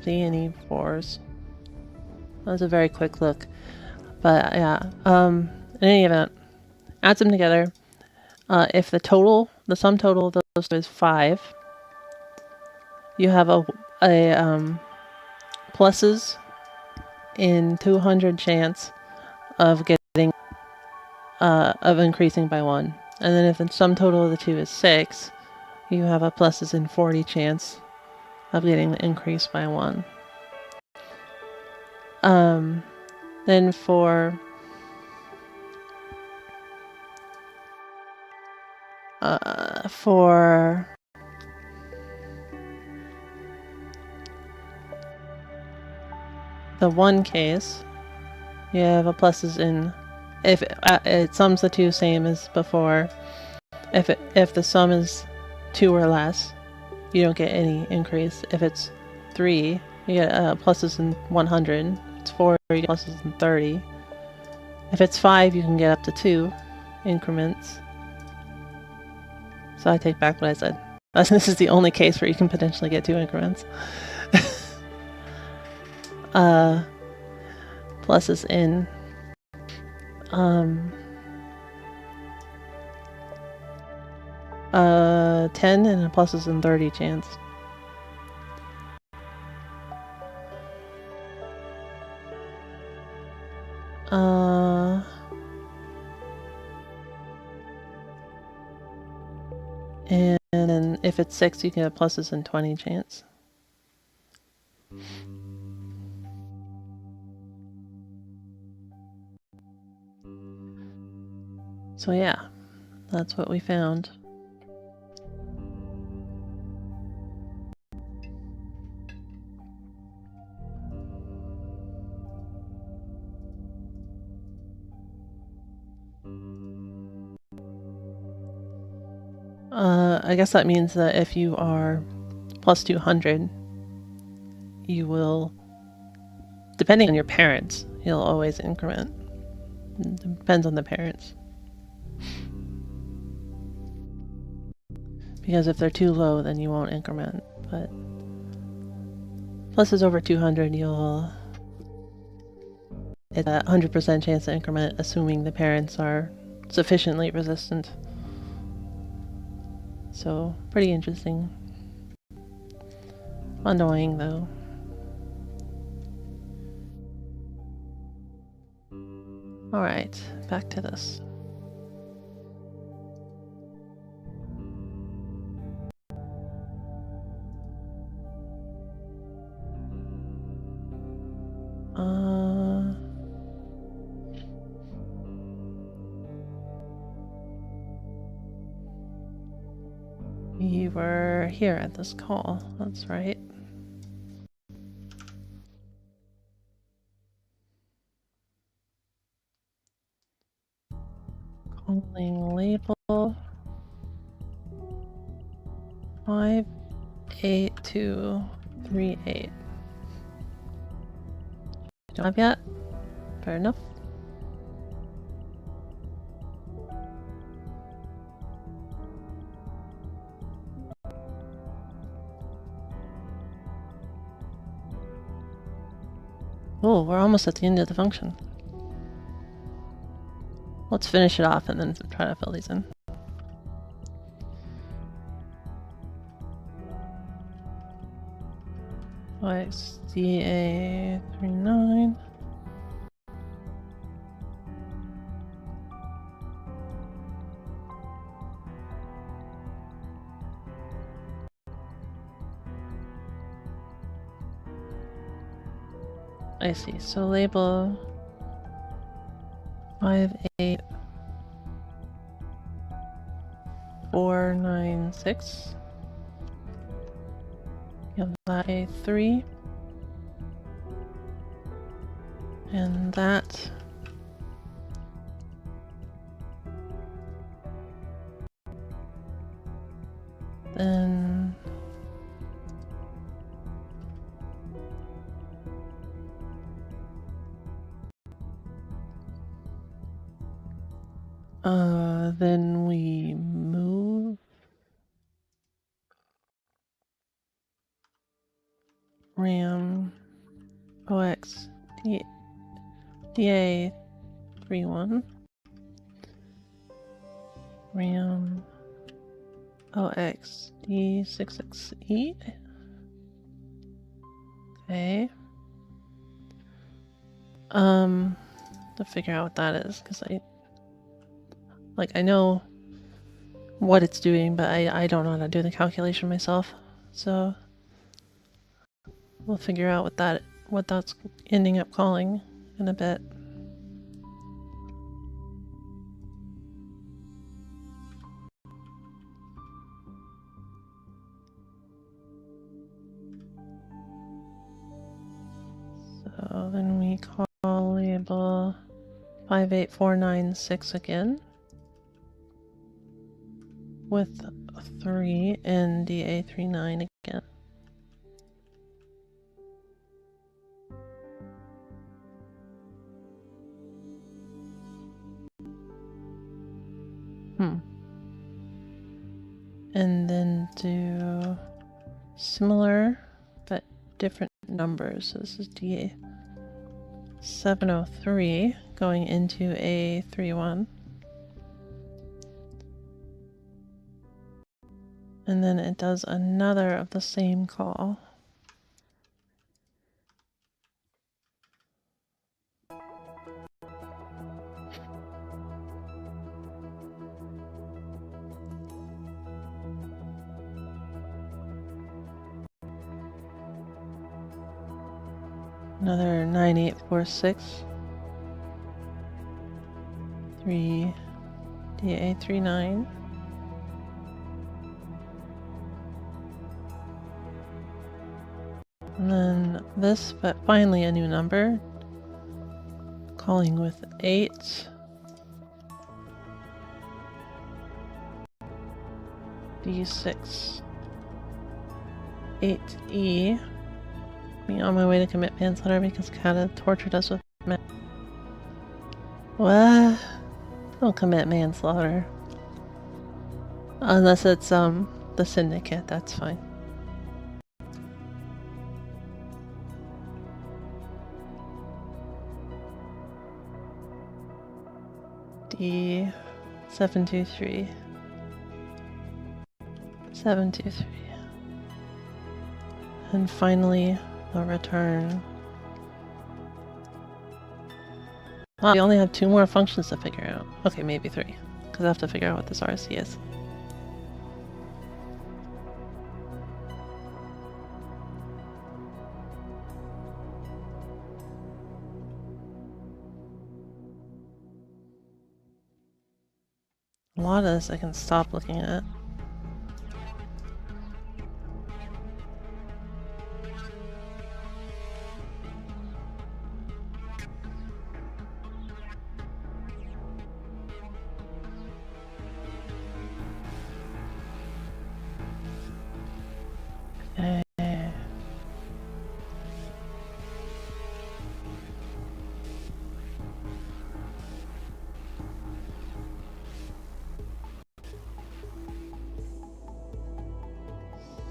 See any 4s. That was a very quick look. But yeah, in any event, adds them together. If the sum total of those two is 5, you have a pluses in 200 chance of getting of increasing by 1. And then if the sum total of the two is 6, you have a pluses in 40 chance of getting the increase by 1. Then for the 1 case, you have a pluses in, if it sums the two same as before. If the sum is 2 or less, you don't get any increase. If it's 3, you get pluses in 100. If it's 4, you get pluses in 30. If it's 5, you can get up to 2 increments. So I take back what I said. This is the only case where you can potentially get 2 increments. Pluses in 10 and a pluses in 30 chance. And then if it's 6, you get a pluses in 20 chance. So yeah, that's what we found. I guess that means that if you are plus 200, you will, depending on your parents, you'll always increment. It depends on the parents. Because if they're too low, then you won't increment. But plus it's over 200, it's a 100% chance to increment, assuming the parents are sufficiently resistant. So, pretty interesting. Annoying, though. Alright, back to this. You were here at this call, that's right. Calling label 58238. Don't have yet? Fair enough. Oh, we're almost at the end of the function. Let's finish it off and then try to fill these in. XDA39. I see. So label 58496. Give that a 3. And that then then we move RAM OX DA31 RAM OX D66E. Okay. To figure out what that is, because I know what it's doing, but I don't know how to do the calculation myself. So we'll figure out what that's ending up calling in a bit. So then we call label 58496 again with 3 and DA39 again. And then do similar but different numbers. So this is DA703 going into A31. And then it does another of the same call. Another 9846. 3 DA39. And then this, but finally a new number. Calling with 8. D6. 8E. Being on my way to commit manslaughter because Kata tortured us with What? Don't commit manslaughter. Unless it's the syndicate, that's fine. D723. 723. And finally, a return. Wow, we only have 2 more functions to figure out. Okay, maybe 3. Because I have to figure out what this RC is. A lot of this I can stop looking at.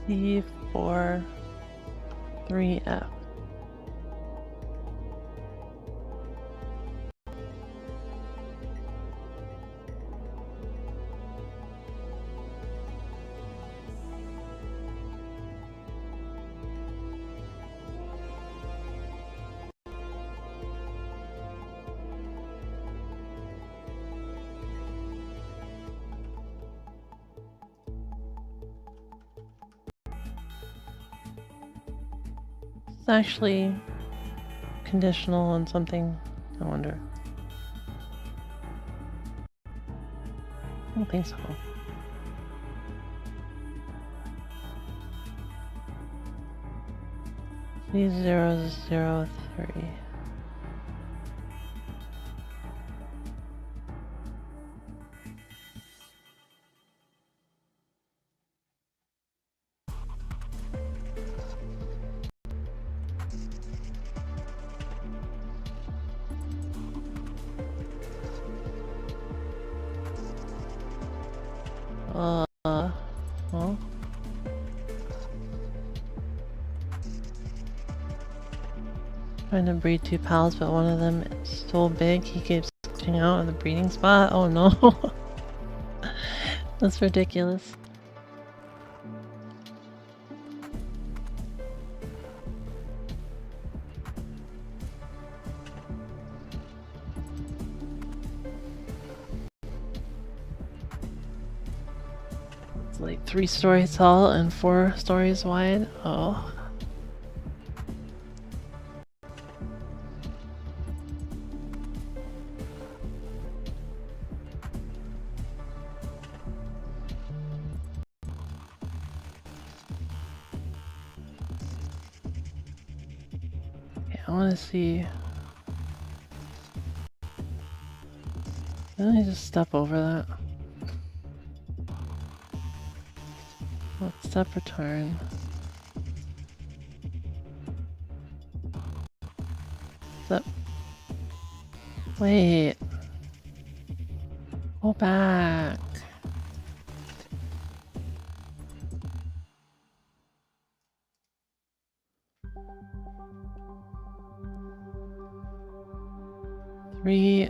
C4 3F. It's actually conditional on something, I wonder. I don't think so. C003. Well. Trying to breed 2 pals, but one of them is so big he keeps glitching out of the breeding spot. Oh no. That's ridiculous. Like 3 stories tall and 4 stories wide. Oh. Okay, I want to see. Let me just step over that. Step return. Step. Wait. Go back. Three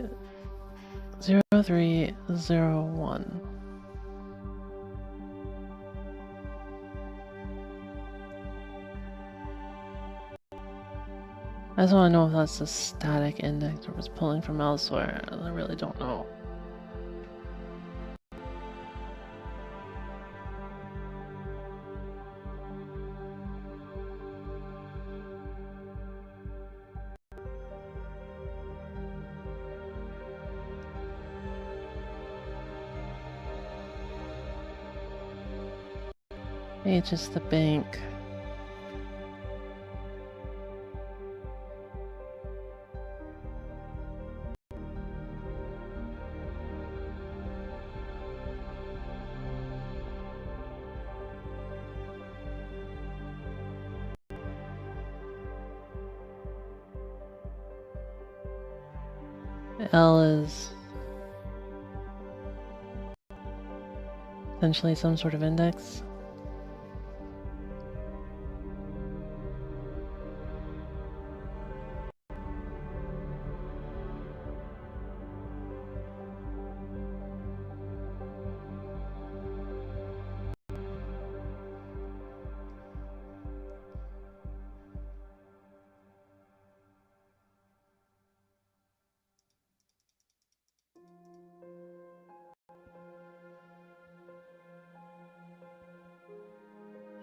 0301. I just want to know if that's a static index or was pulling from elsewhere. I really don't know. H is the bank. L is essentially some sort of index.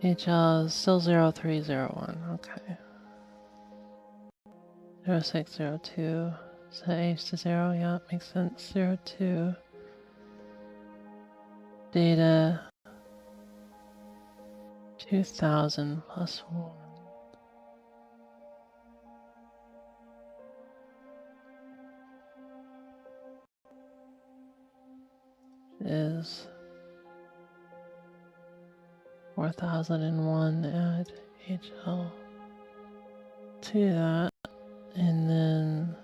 HL is still 0301. Okay. 0602. Set H to 0. Yeah, makes sense. 02. Data 2000 plus 1 is 4001. Add HL to that, and then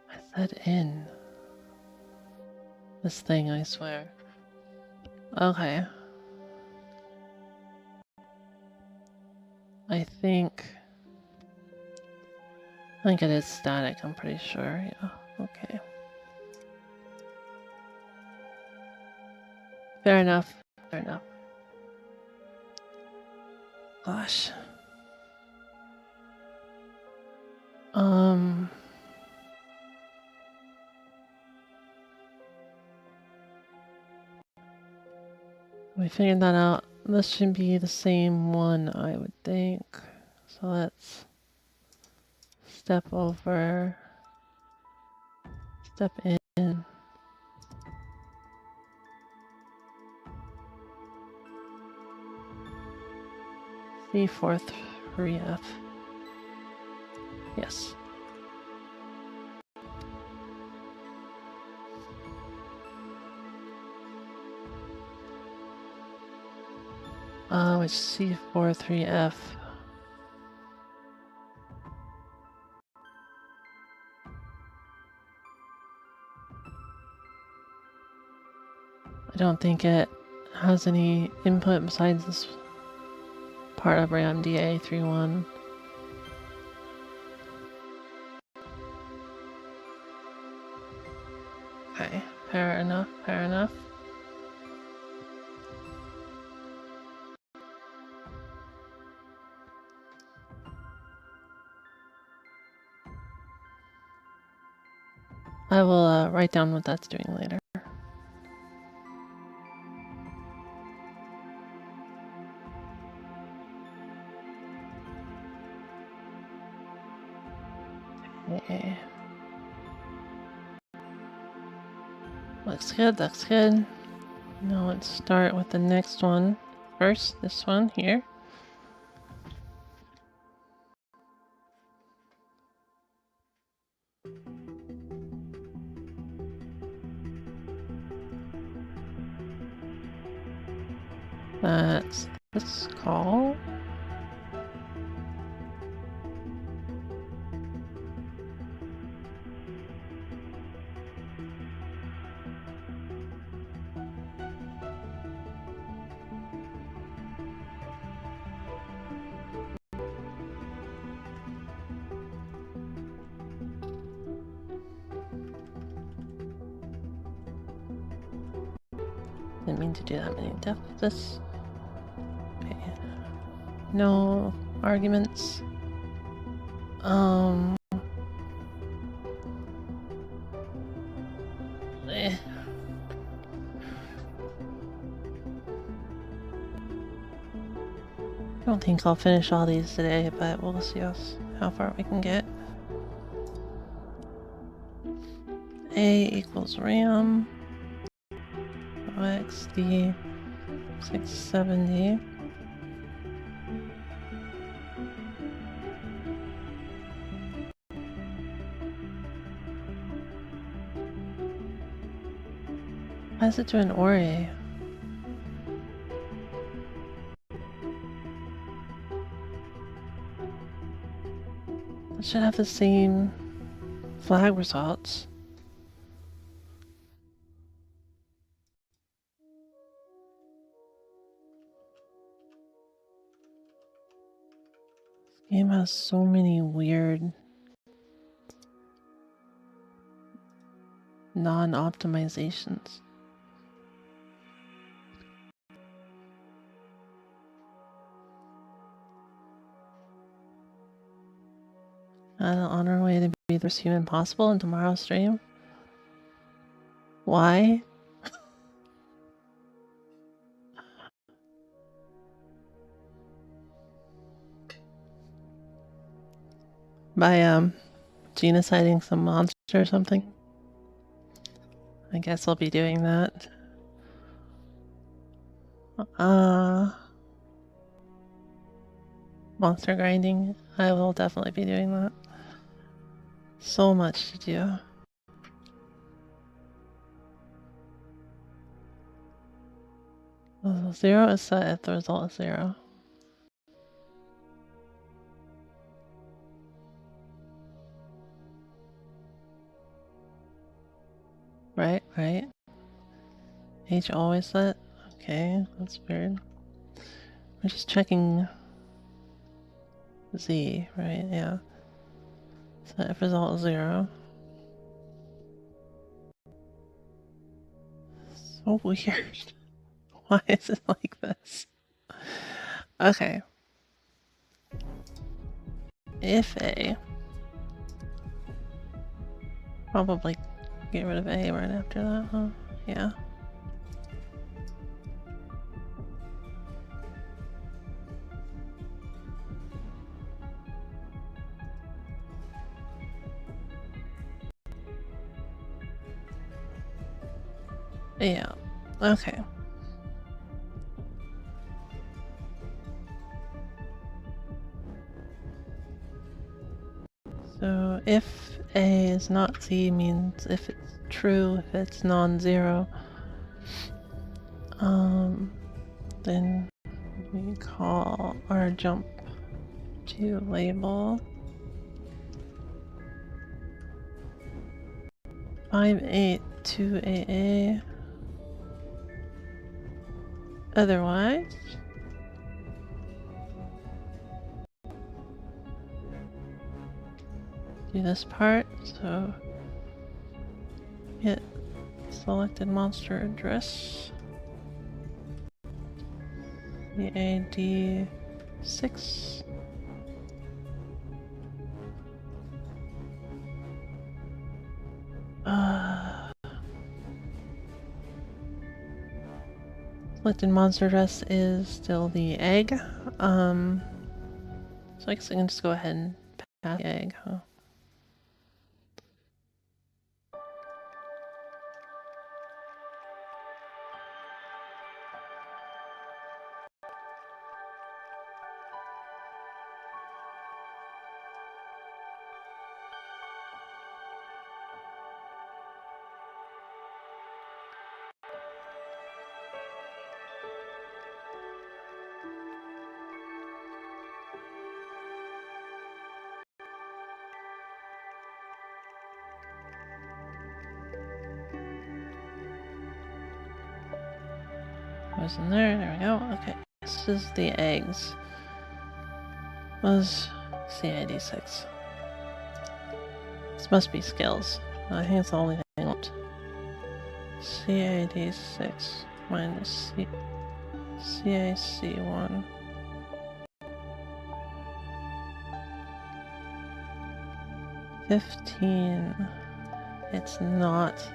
I said in this thing, I swear. Okay. I think it is static, I'm pretty sure, yeah. Okay. Fair enough. Fair enough. Gosh. We figured that out. This should be the same one, I would think. So let's step over, step in. C43F. Yes. Which C43F? I don't think it has any input besides this part of RAM DA31. Okay, fair enough, fair enough. I will write down what that's doing later. Okay. Looks good, looks good. Now let's start with the next one. First, this one here. That's this call. Didn't mean to do that many deficits. Okay. No arguments. Eh. I don't think I'll finish all these today, but we'll see how far we can get. A equals RAM. XD 670. Why is it doing Ori? It should have the same flag results. This game has so many weird non-optimizations. On our way to be the first human possible in tomorrow's stream. Why? By genociding some monster or something. I guess I'll be doing that. Monster grinding. I will definitely be doing that. So much to do. Well, 0 is set if the result is 0. Right, right. H always set? Okay, that's weird. We're just checking Z, right? Yeah. Set if result is 0. So weird. Why is it like this? Okay. If A. Probably get rid of A right after that, huh? Yeah. Yeah. Okay. So if A is not Z means if it's true, if it's non-zero, then we call our jump to label 582AA. Otherwise, do this part. So get selected monster address. CAD 6. Selected monster address is still the egg. So I guess I can just go ahead and pass the egg, huh? Was in there we go. Okay, this is the eggs. Was CID 6. This must be skills. I think it's the only thing I want. CID 6 minus CIC 1. $15. It's not.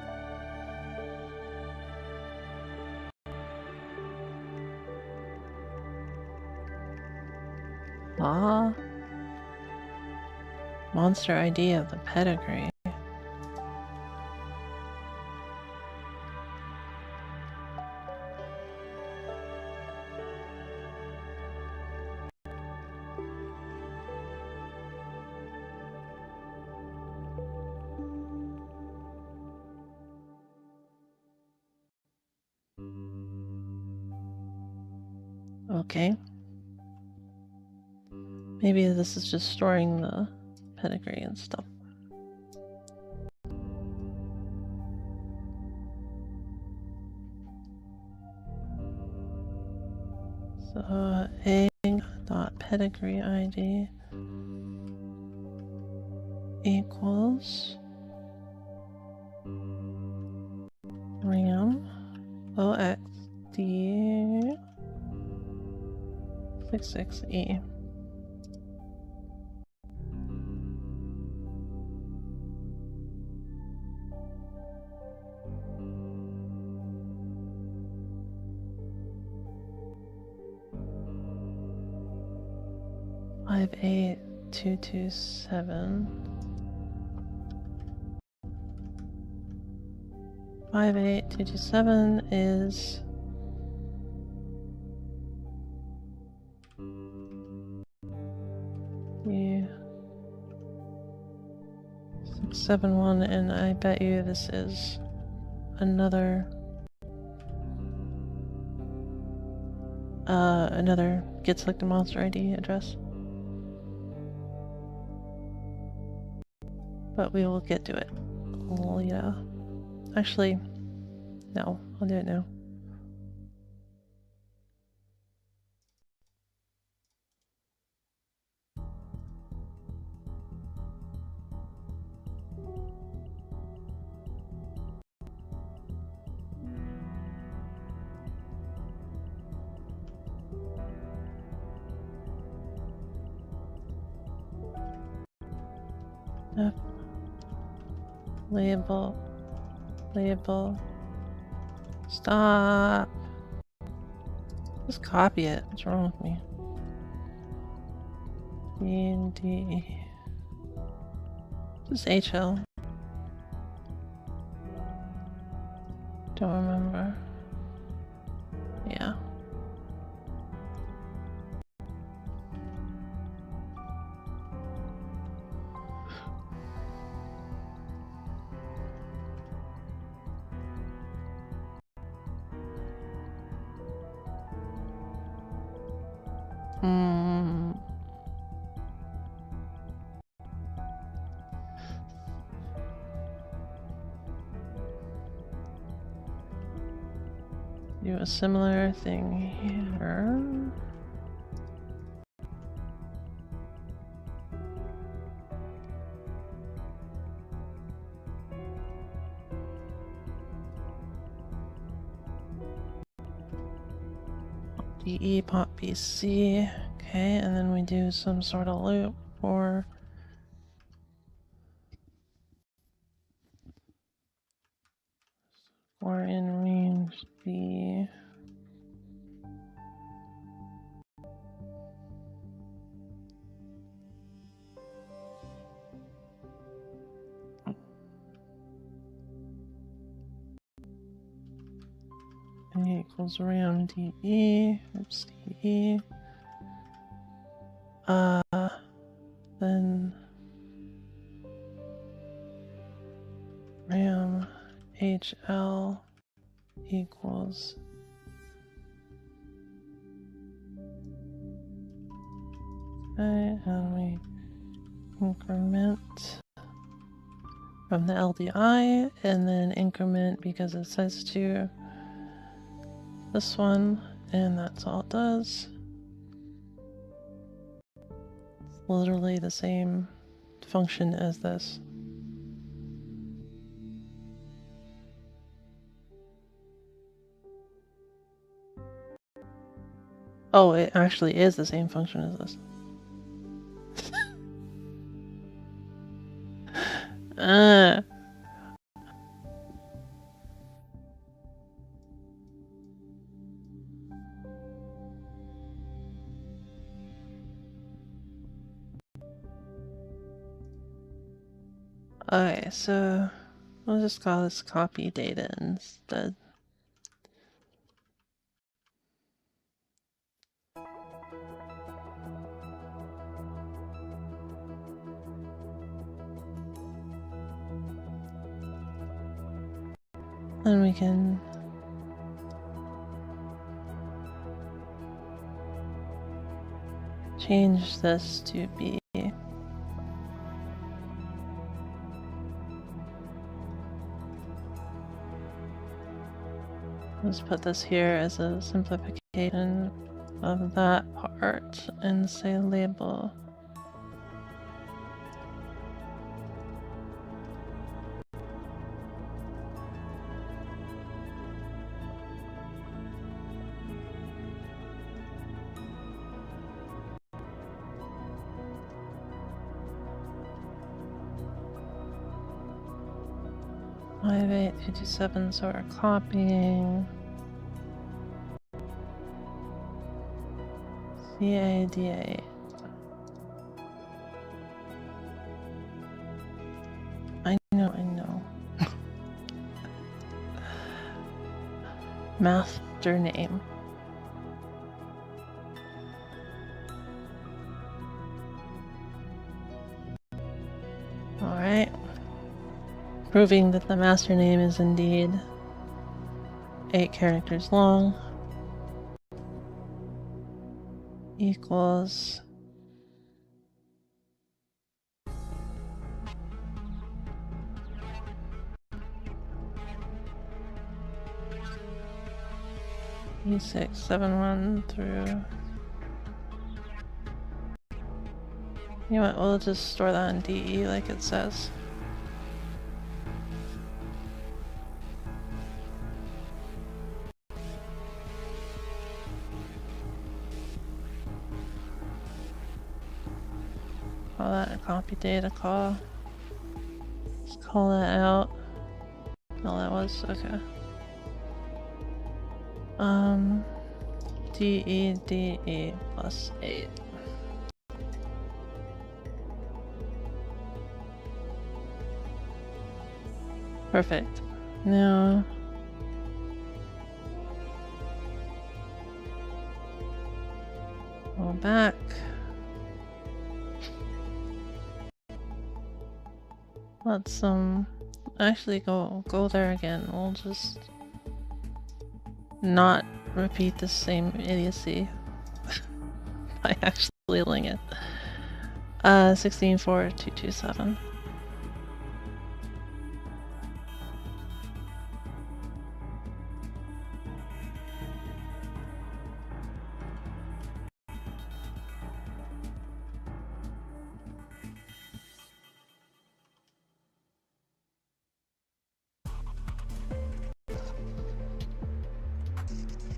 Ah. Monster ID of the pedigree. Okay. Maybe this is just storing the pedigree and stuff. So egg.pedigree ID equals RAM OXD 66E. 58227. 58227 is you 671, and I bet you this is another get selected monster ID address. But we will get to it. Well, yeah. Actually, no, I'll do it now. Label. Stop. Just copy it. What's wrong with me? D. Just HL. Don't remember. Yeah. Do a similar thing here. DE pop BC. Okay, and then we do some sort of loop for in range B. And equals RAM DE. Oops, DE. Then RAM HL equals okay, and we increment from the LDI and then increment because it says to this one, and that's all it does. It's literally the same function as this. Oh, it actually is the same function as this. Okay, so we'll just call this copy data instead. Then we can change this to be let's put this here as a simplification of that part and say label. Five, 8, 57, so we're copying CADA. master name. Alright. Proving that the master name is indeed 8 characters long equals E671 through. You know what, we'll just store that in DE like it says. Call that a copy data call. Let's call that out. No, that was okay. DE plus 8. Perfect. Now go back. Let's actually go there again. We'll just not repeat the same idiocy by actually labeling it. 164227.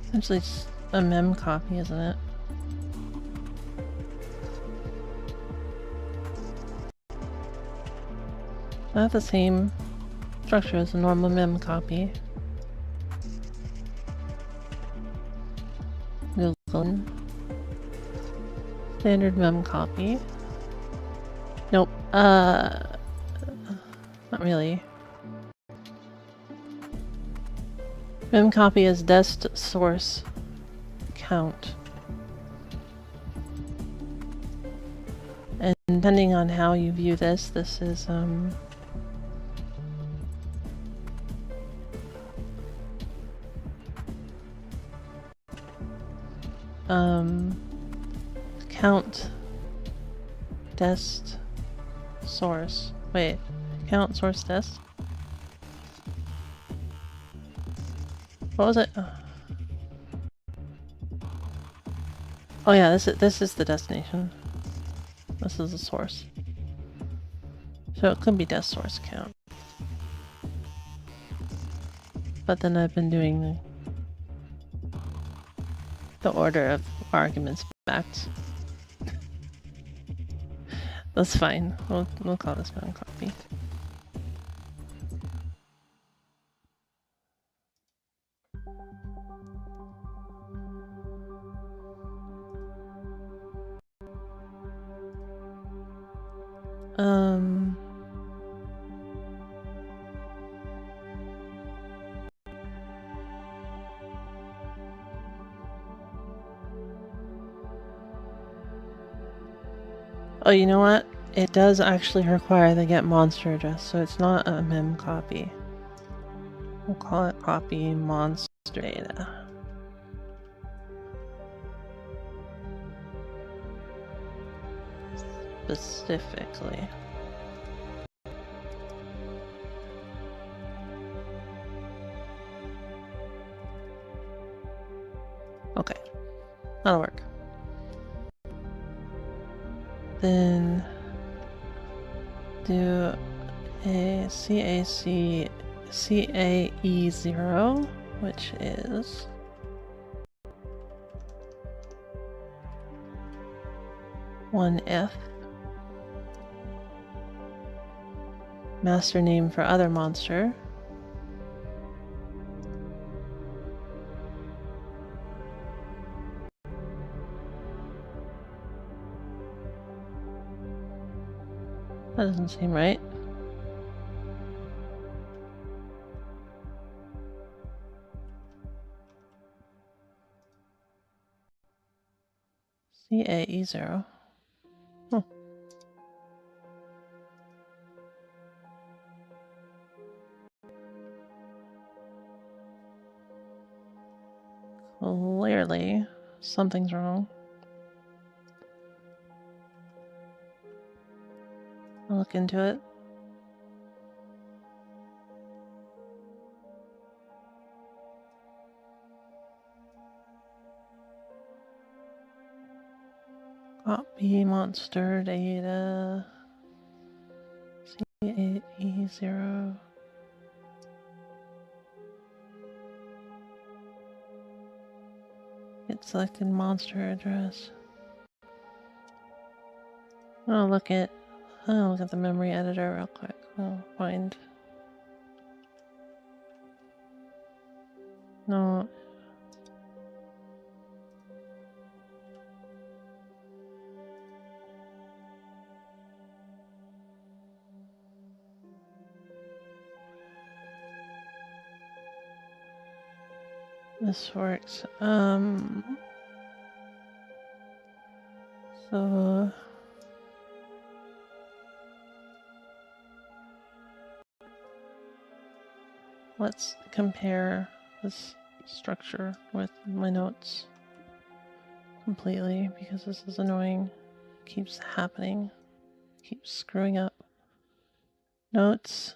Essentially it's a mem copy, isn't it? I have the same structure as a normal mem copy. Google. Standard mem copy. Nope. Not really. Mem copy is dest source count. And depending on how you view this, this is count dest source. Wait, count source dest? What was it? Oh yeah, this is the destination. This is the source. So it could be dest source count. But then I've been doing the order of arguments backed. That's fine. We'll call this mem copy. Oh, you know what? It does actually require the get monster address, so it's not a mem copy. We'll call it copy monster data. Specifically. Okay, that'll work. Then do a CAE0, which is one F. Master name for other monster. That doesn't seem right. CAE0. Oh. Clearly, something's wrong. I'll look into it. Copy monster data. CAE0. Get selected monster address. I'll look at the memory editor real quick. I'll find. No. This works. So let's compare this structure with my notes completely, because this is annoying. Keeps happening. Keeps screwing up. Notes.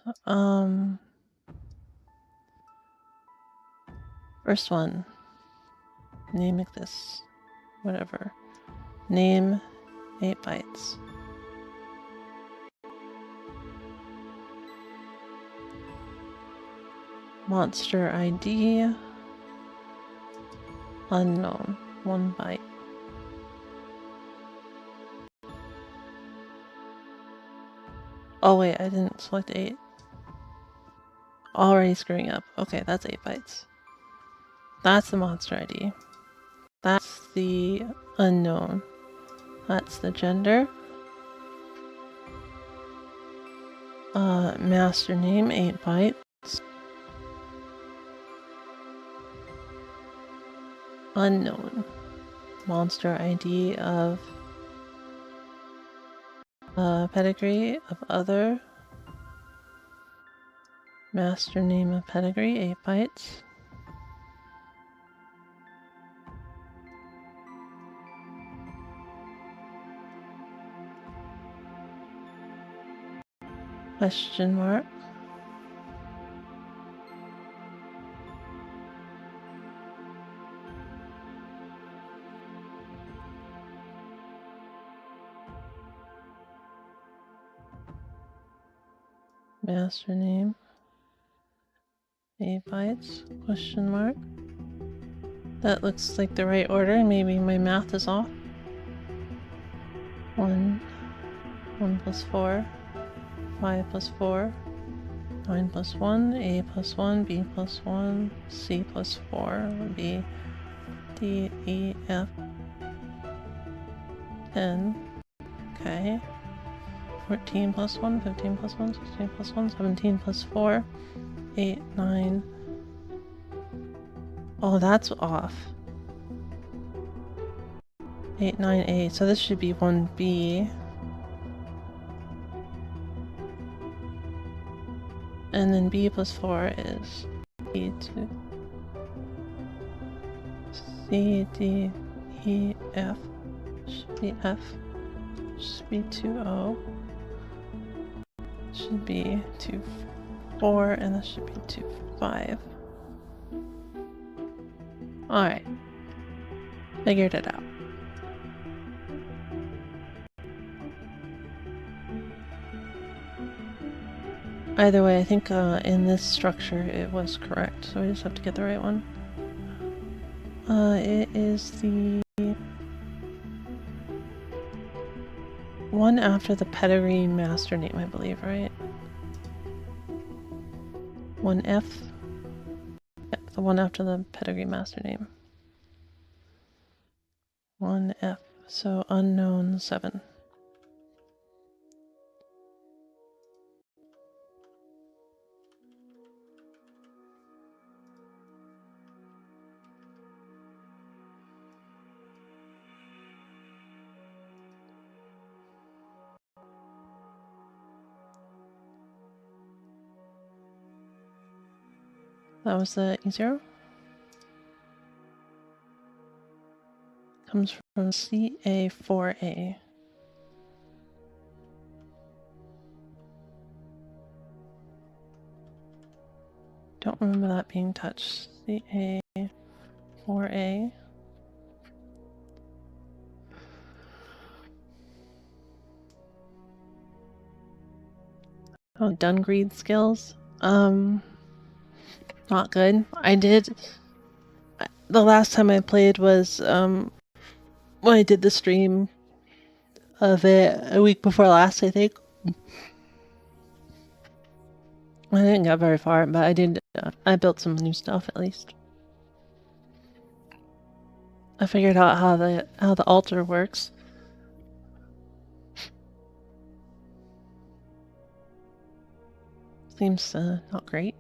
First one. Name this. Whatever. Name 8 bytes. Monster ID. Unknown. 1 byte. Oh wait, I didn't select 8. Already screwing up. Okay, that's 8 bytes. That's the monster ID. That's the unknown. That's the gender. Master name, 8 bytes. Unknown. Monster ID of pedigree of other. Master name of pedigree, 8 bytes. Question mark. Master name. 8 bytes. Question mark. That looks like the right order. Maybe my math is off. 1 plus 4. 5 plus 4. 9 plus 1. A plus 1. B plus 1. C plus 4 would be D, E, F, N. Okay. 14 plus 1, 15 plus 1, 16 plus 1, 17 plus 4, 8, 9. Oh, that's off. 8, 9, 8. So this should be 1B. And then B plus 4 is B2. C, D, E, F. Should be F. Should be 2O. Should be 2, 4, and this should be 2, 5. Alright. Figured it out. Either way, I think in this structure it was correct, so I just have to get the right one. It is the one after the pedigree master name, I believe, right? 1F. Yep, the one after the pedigree master name. 1F, so unknown 7. That was the E0. Comes from CA4A. Don't remember that being touched. CA4A. Oh, Dungreed skills. Not good. The last time I played was when I did the stream of it a week before last, I think. I didn't get very far, but I built some new stuff at least. I figured out how the altar works. Seems not great.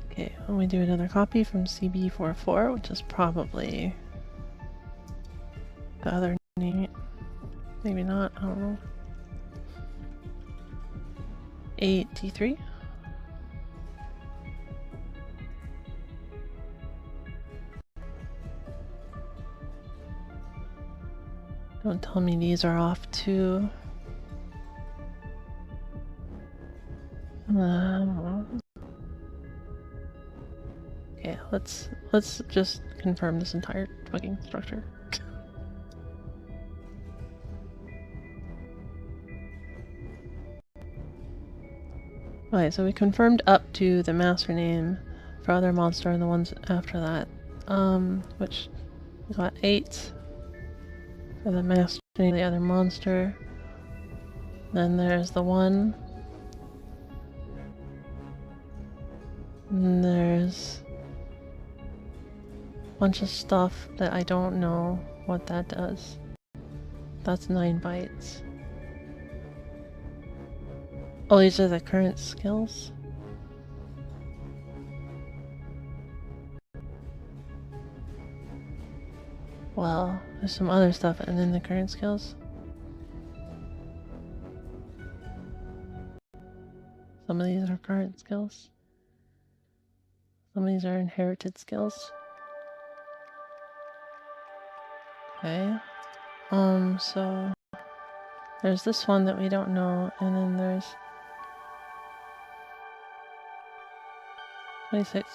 Okay, when we do another copy from CB44, which is probably the other name. Maybe not, I don't know. 8T3. Don't tell me these are off too. Okay, let's just confirm this entire fucking structure. Okay, so we confirmed up to the master name for other monster and the ones after that. Which we got 8 for the master name of the other monster. Then there's the 1. And there's a bunch of stuff that I don't know what that does. That's 9 bytes. Oh, these are the current skills? Well, there's some other stuff and then the current skills. Some of these are current skills. Some of these are inherited skills. Okay. So there's this one that we don't know, and then there's 26,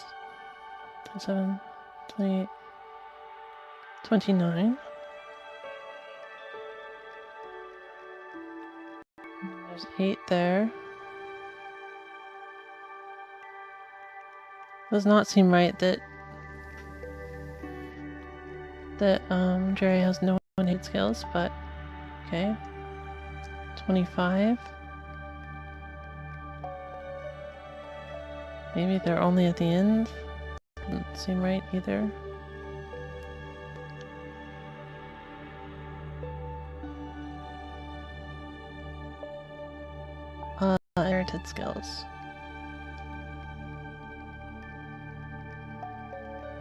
27, 28, 29. There's 8 there. Does not seem right that Jerry has no innate skills, but okay. 25. Maybe they're only at the end. Doesn't seem right either. Inherited skills.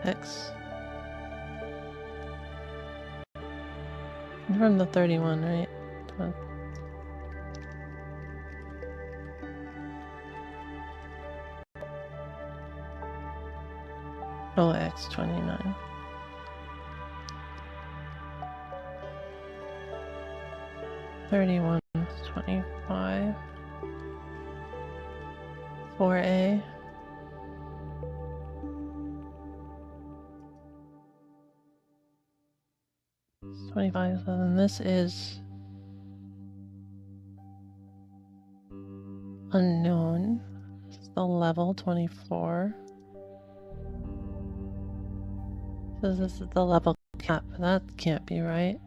X. From the 31, right? Oh, X 29. (31) 25. 4A. It's 25, so then this is unknown. This is the level 24. So this is the level cap, but that can't be right.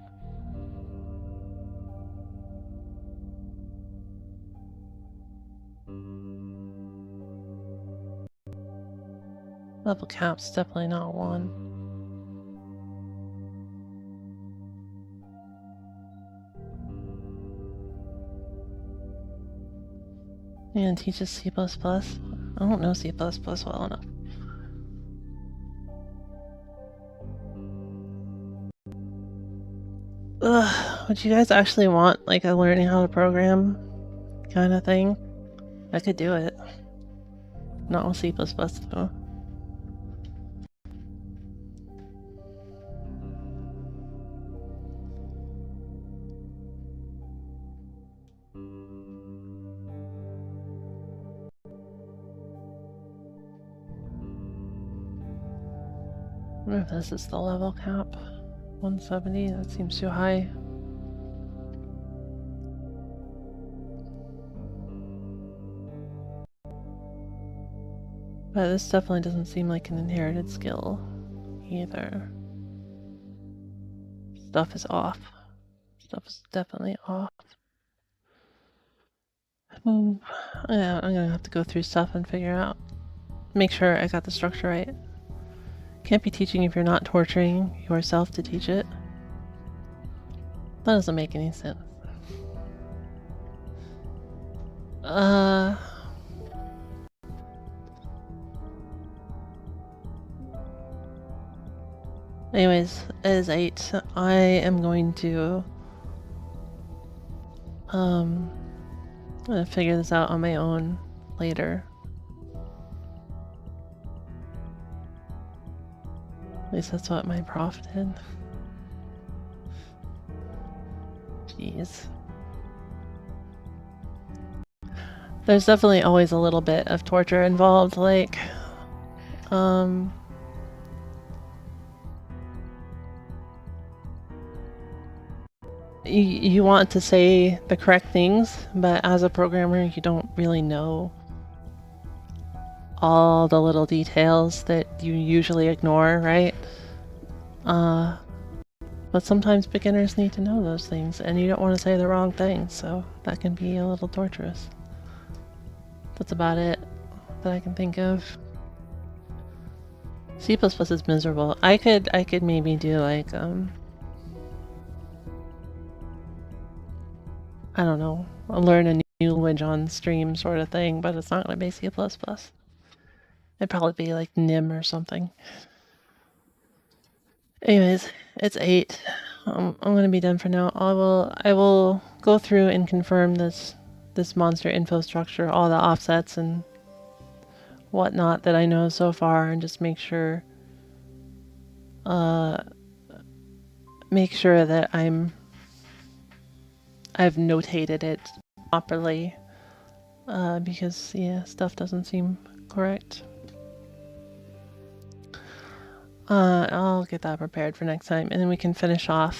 Level cap's definitely not 1. And teaches C++. I don't know C++ well enough. would you guys actually want like a learning how to program kind of thing? I could do it. Not with C++ though. I wonder if this is the level cap. 170, that seems too high. But this definitely doesn't seem like an inherited skill either. Stuff is off. Stuff is definitely off. Yeah, I'm gonna have to go through stuff and figure out. Make sure I got the structure right. Can't be teaching if you're not torturing yourself to teach it. That doesn't make any sense. Anyways, it is 8. I am going to I'm gonna figure this out on my own later. At least that's what my prof did. Jeez. There's definitely always a little bit of torture involved, like, you want to say the correct things, but as a programmer, you don't really know all the little details that you usually ignore, right? But sometimes beginners need to know those things, and you don't want to say the wrong thing, so that can be a little torturous. That's about it that I can think of. C++ is miserable. I could maybe do like, I don't know, learn a new language on stream sort of thing, but it's not going to be C++. It'd probably be like NIM or something. Anyways, it's 8. I'm going to be done for now. I will go through and confirm this monster info structure, all the offsets and whatnot that I know so far, and just make sure that I've notated it properly, because yeah, stuff doesn't seem correct. I'll get that prepared for next time, and then we can hopefully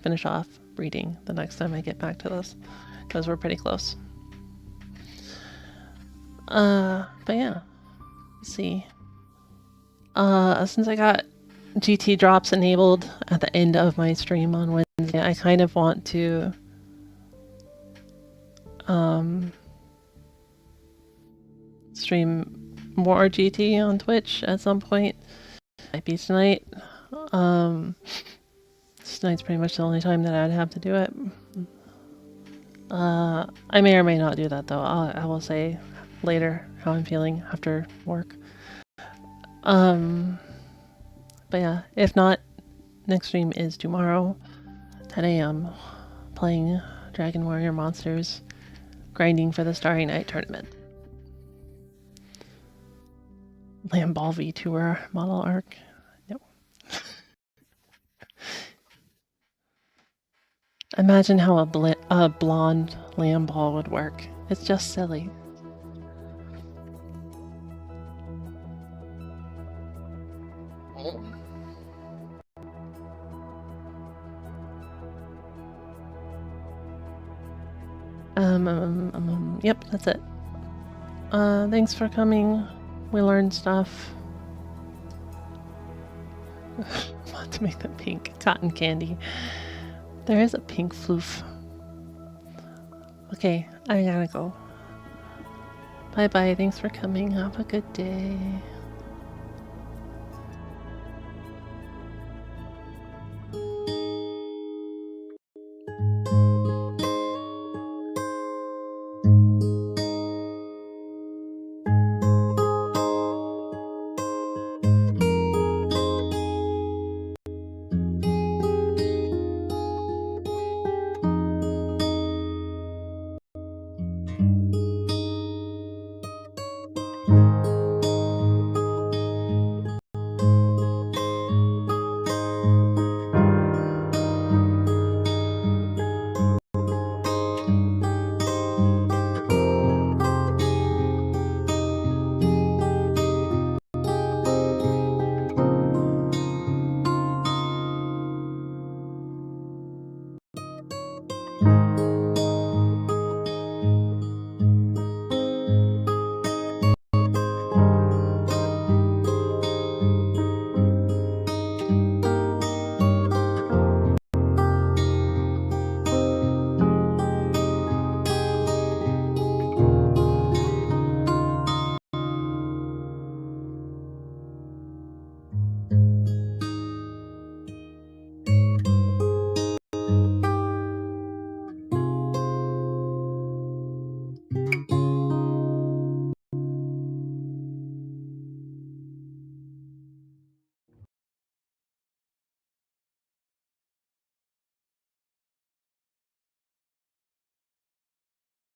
finish off reading the next time I get back to this, because we're pretty close. But yeah, let's see. Since I got GT drops enabled at the end of my stream on Wednesday, I kind of want to stream more GT on Twitch at some point. Might be tonight. Tonight's pretty much the only time that I'd have to do it. I may or may not do that though. I will say later how I'm feeling after work. But yeah, if not, next stream is tomorrow, 10 a.m. playing Dragon Warrior Monsters, grinding for the Starry Night tournament. Lamball V-Tour model arc. No. Imagine how a blonde Lamball would work. It's just silly. Yep, that's it. Thanks for coming. We learned stuff. Want to make them pink. Cotton candy. There is a pink floof. Okay, I gotta go. Bye bye, thanks for coming. Have a good day.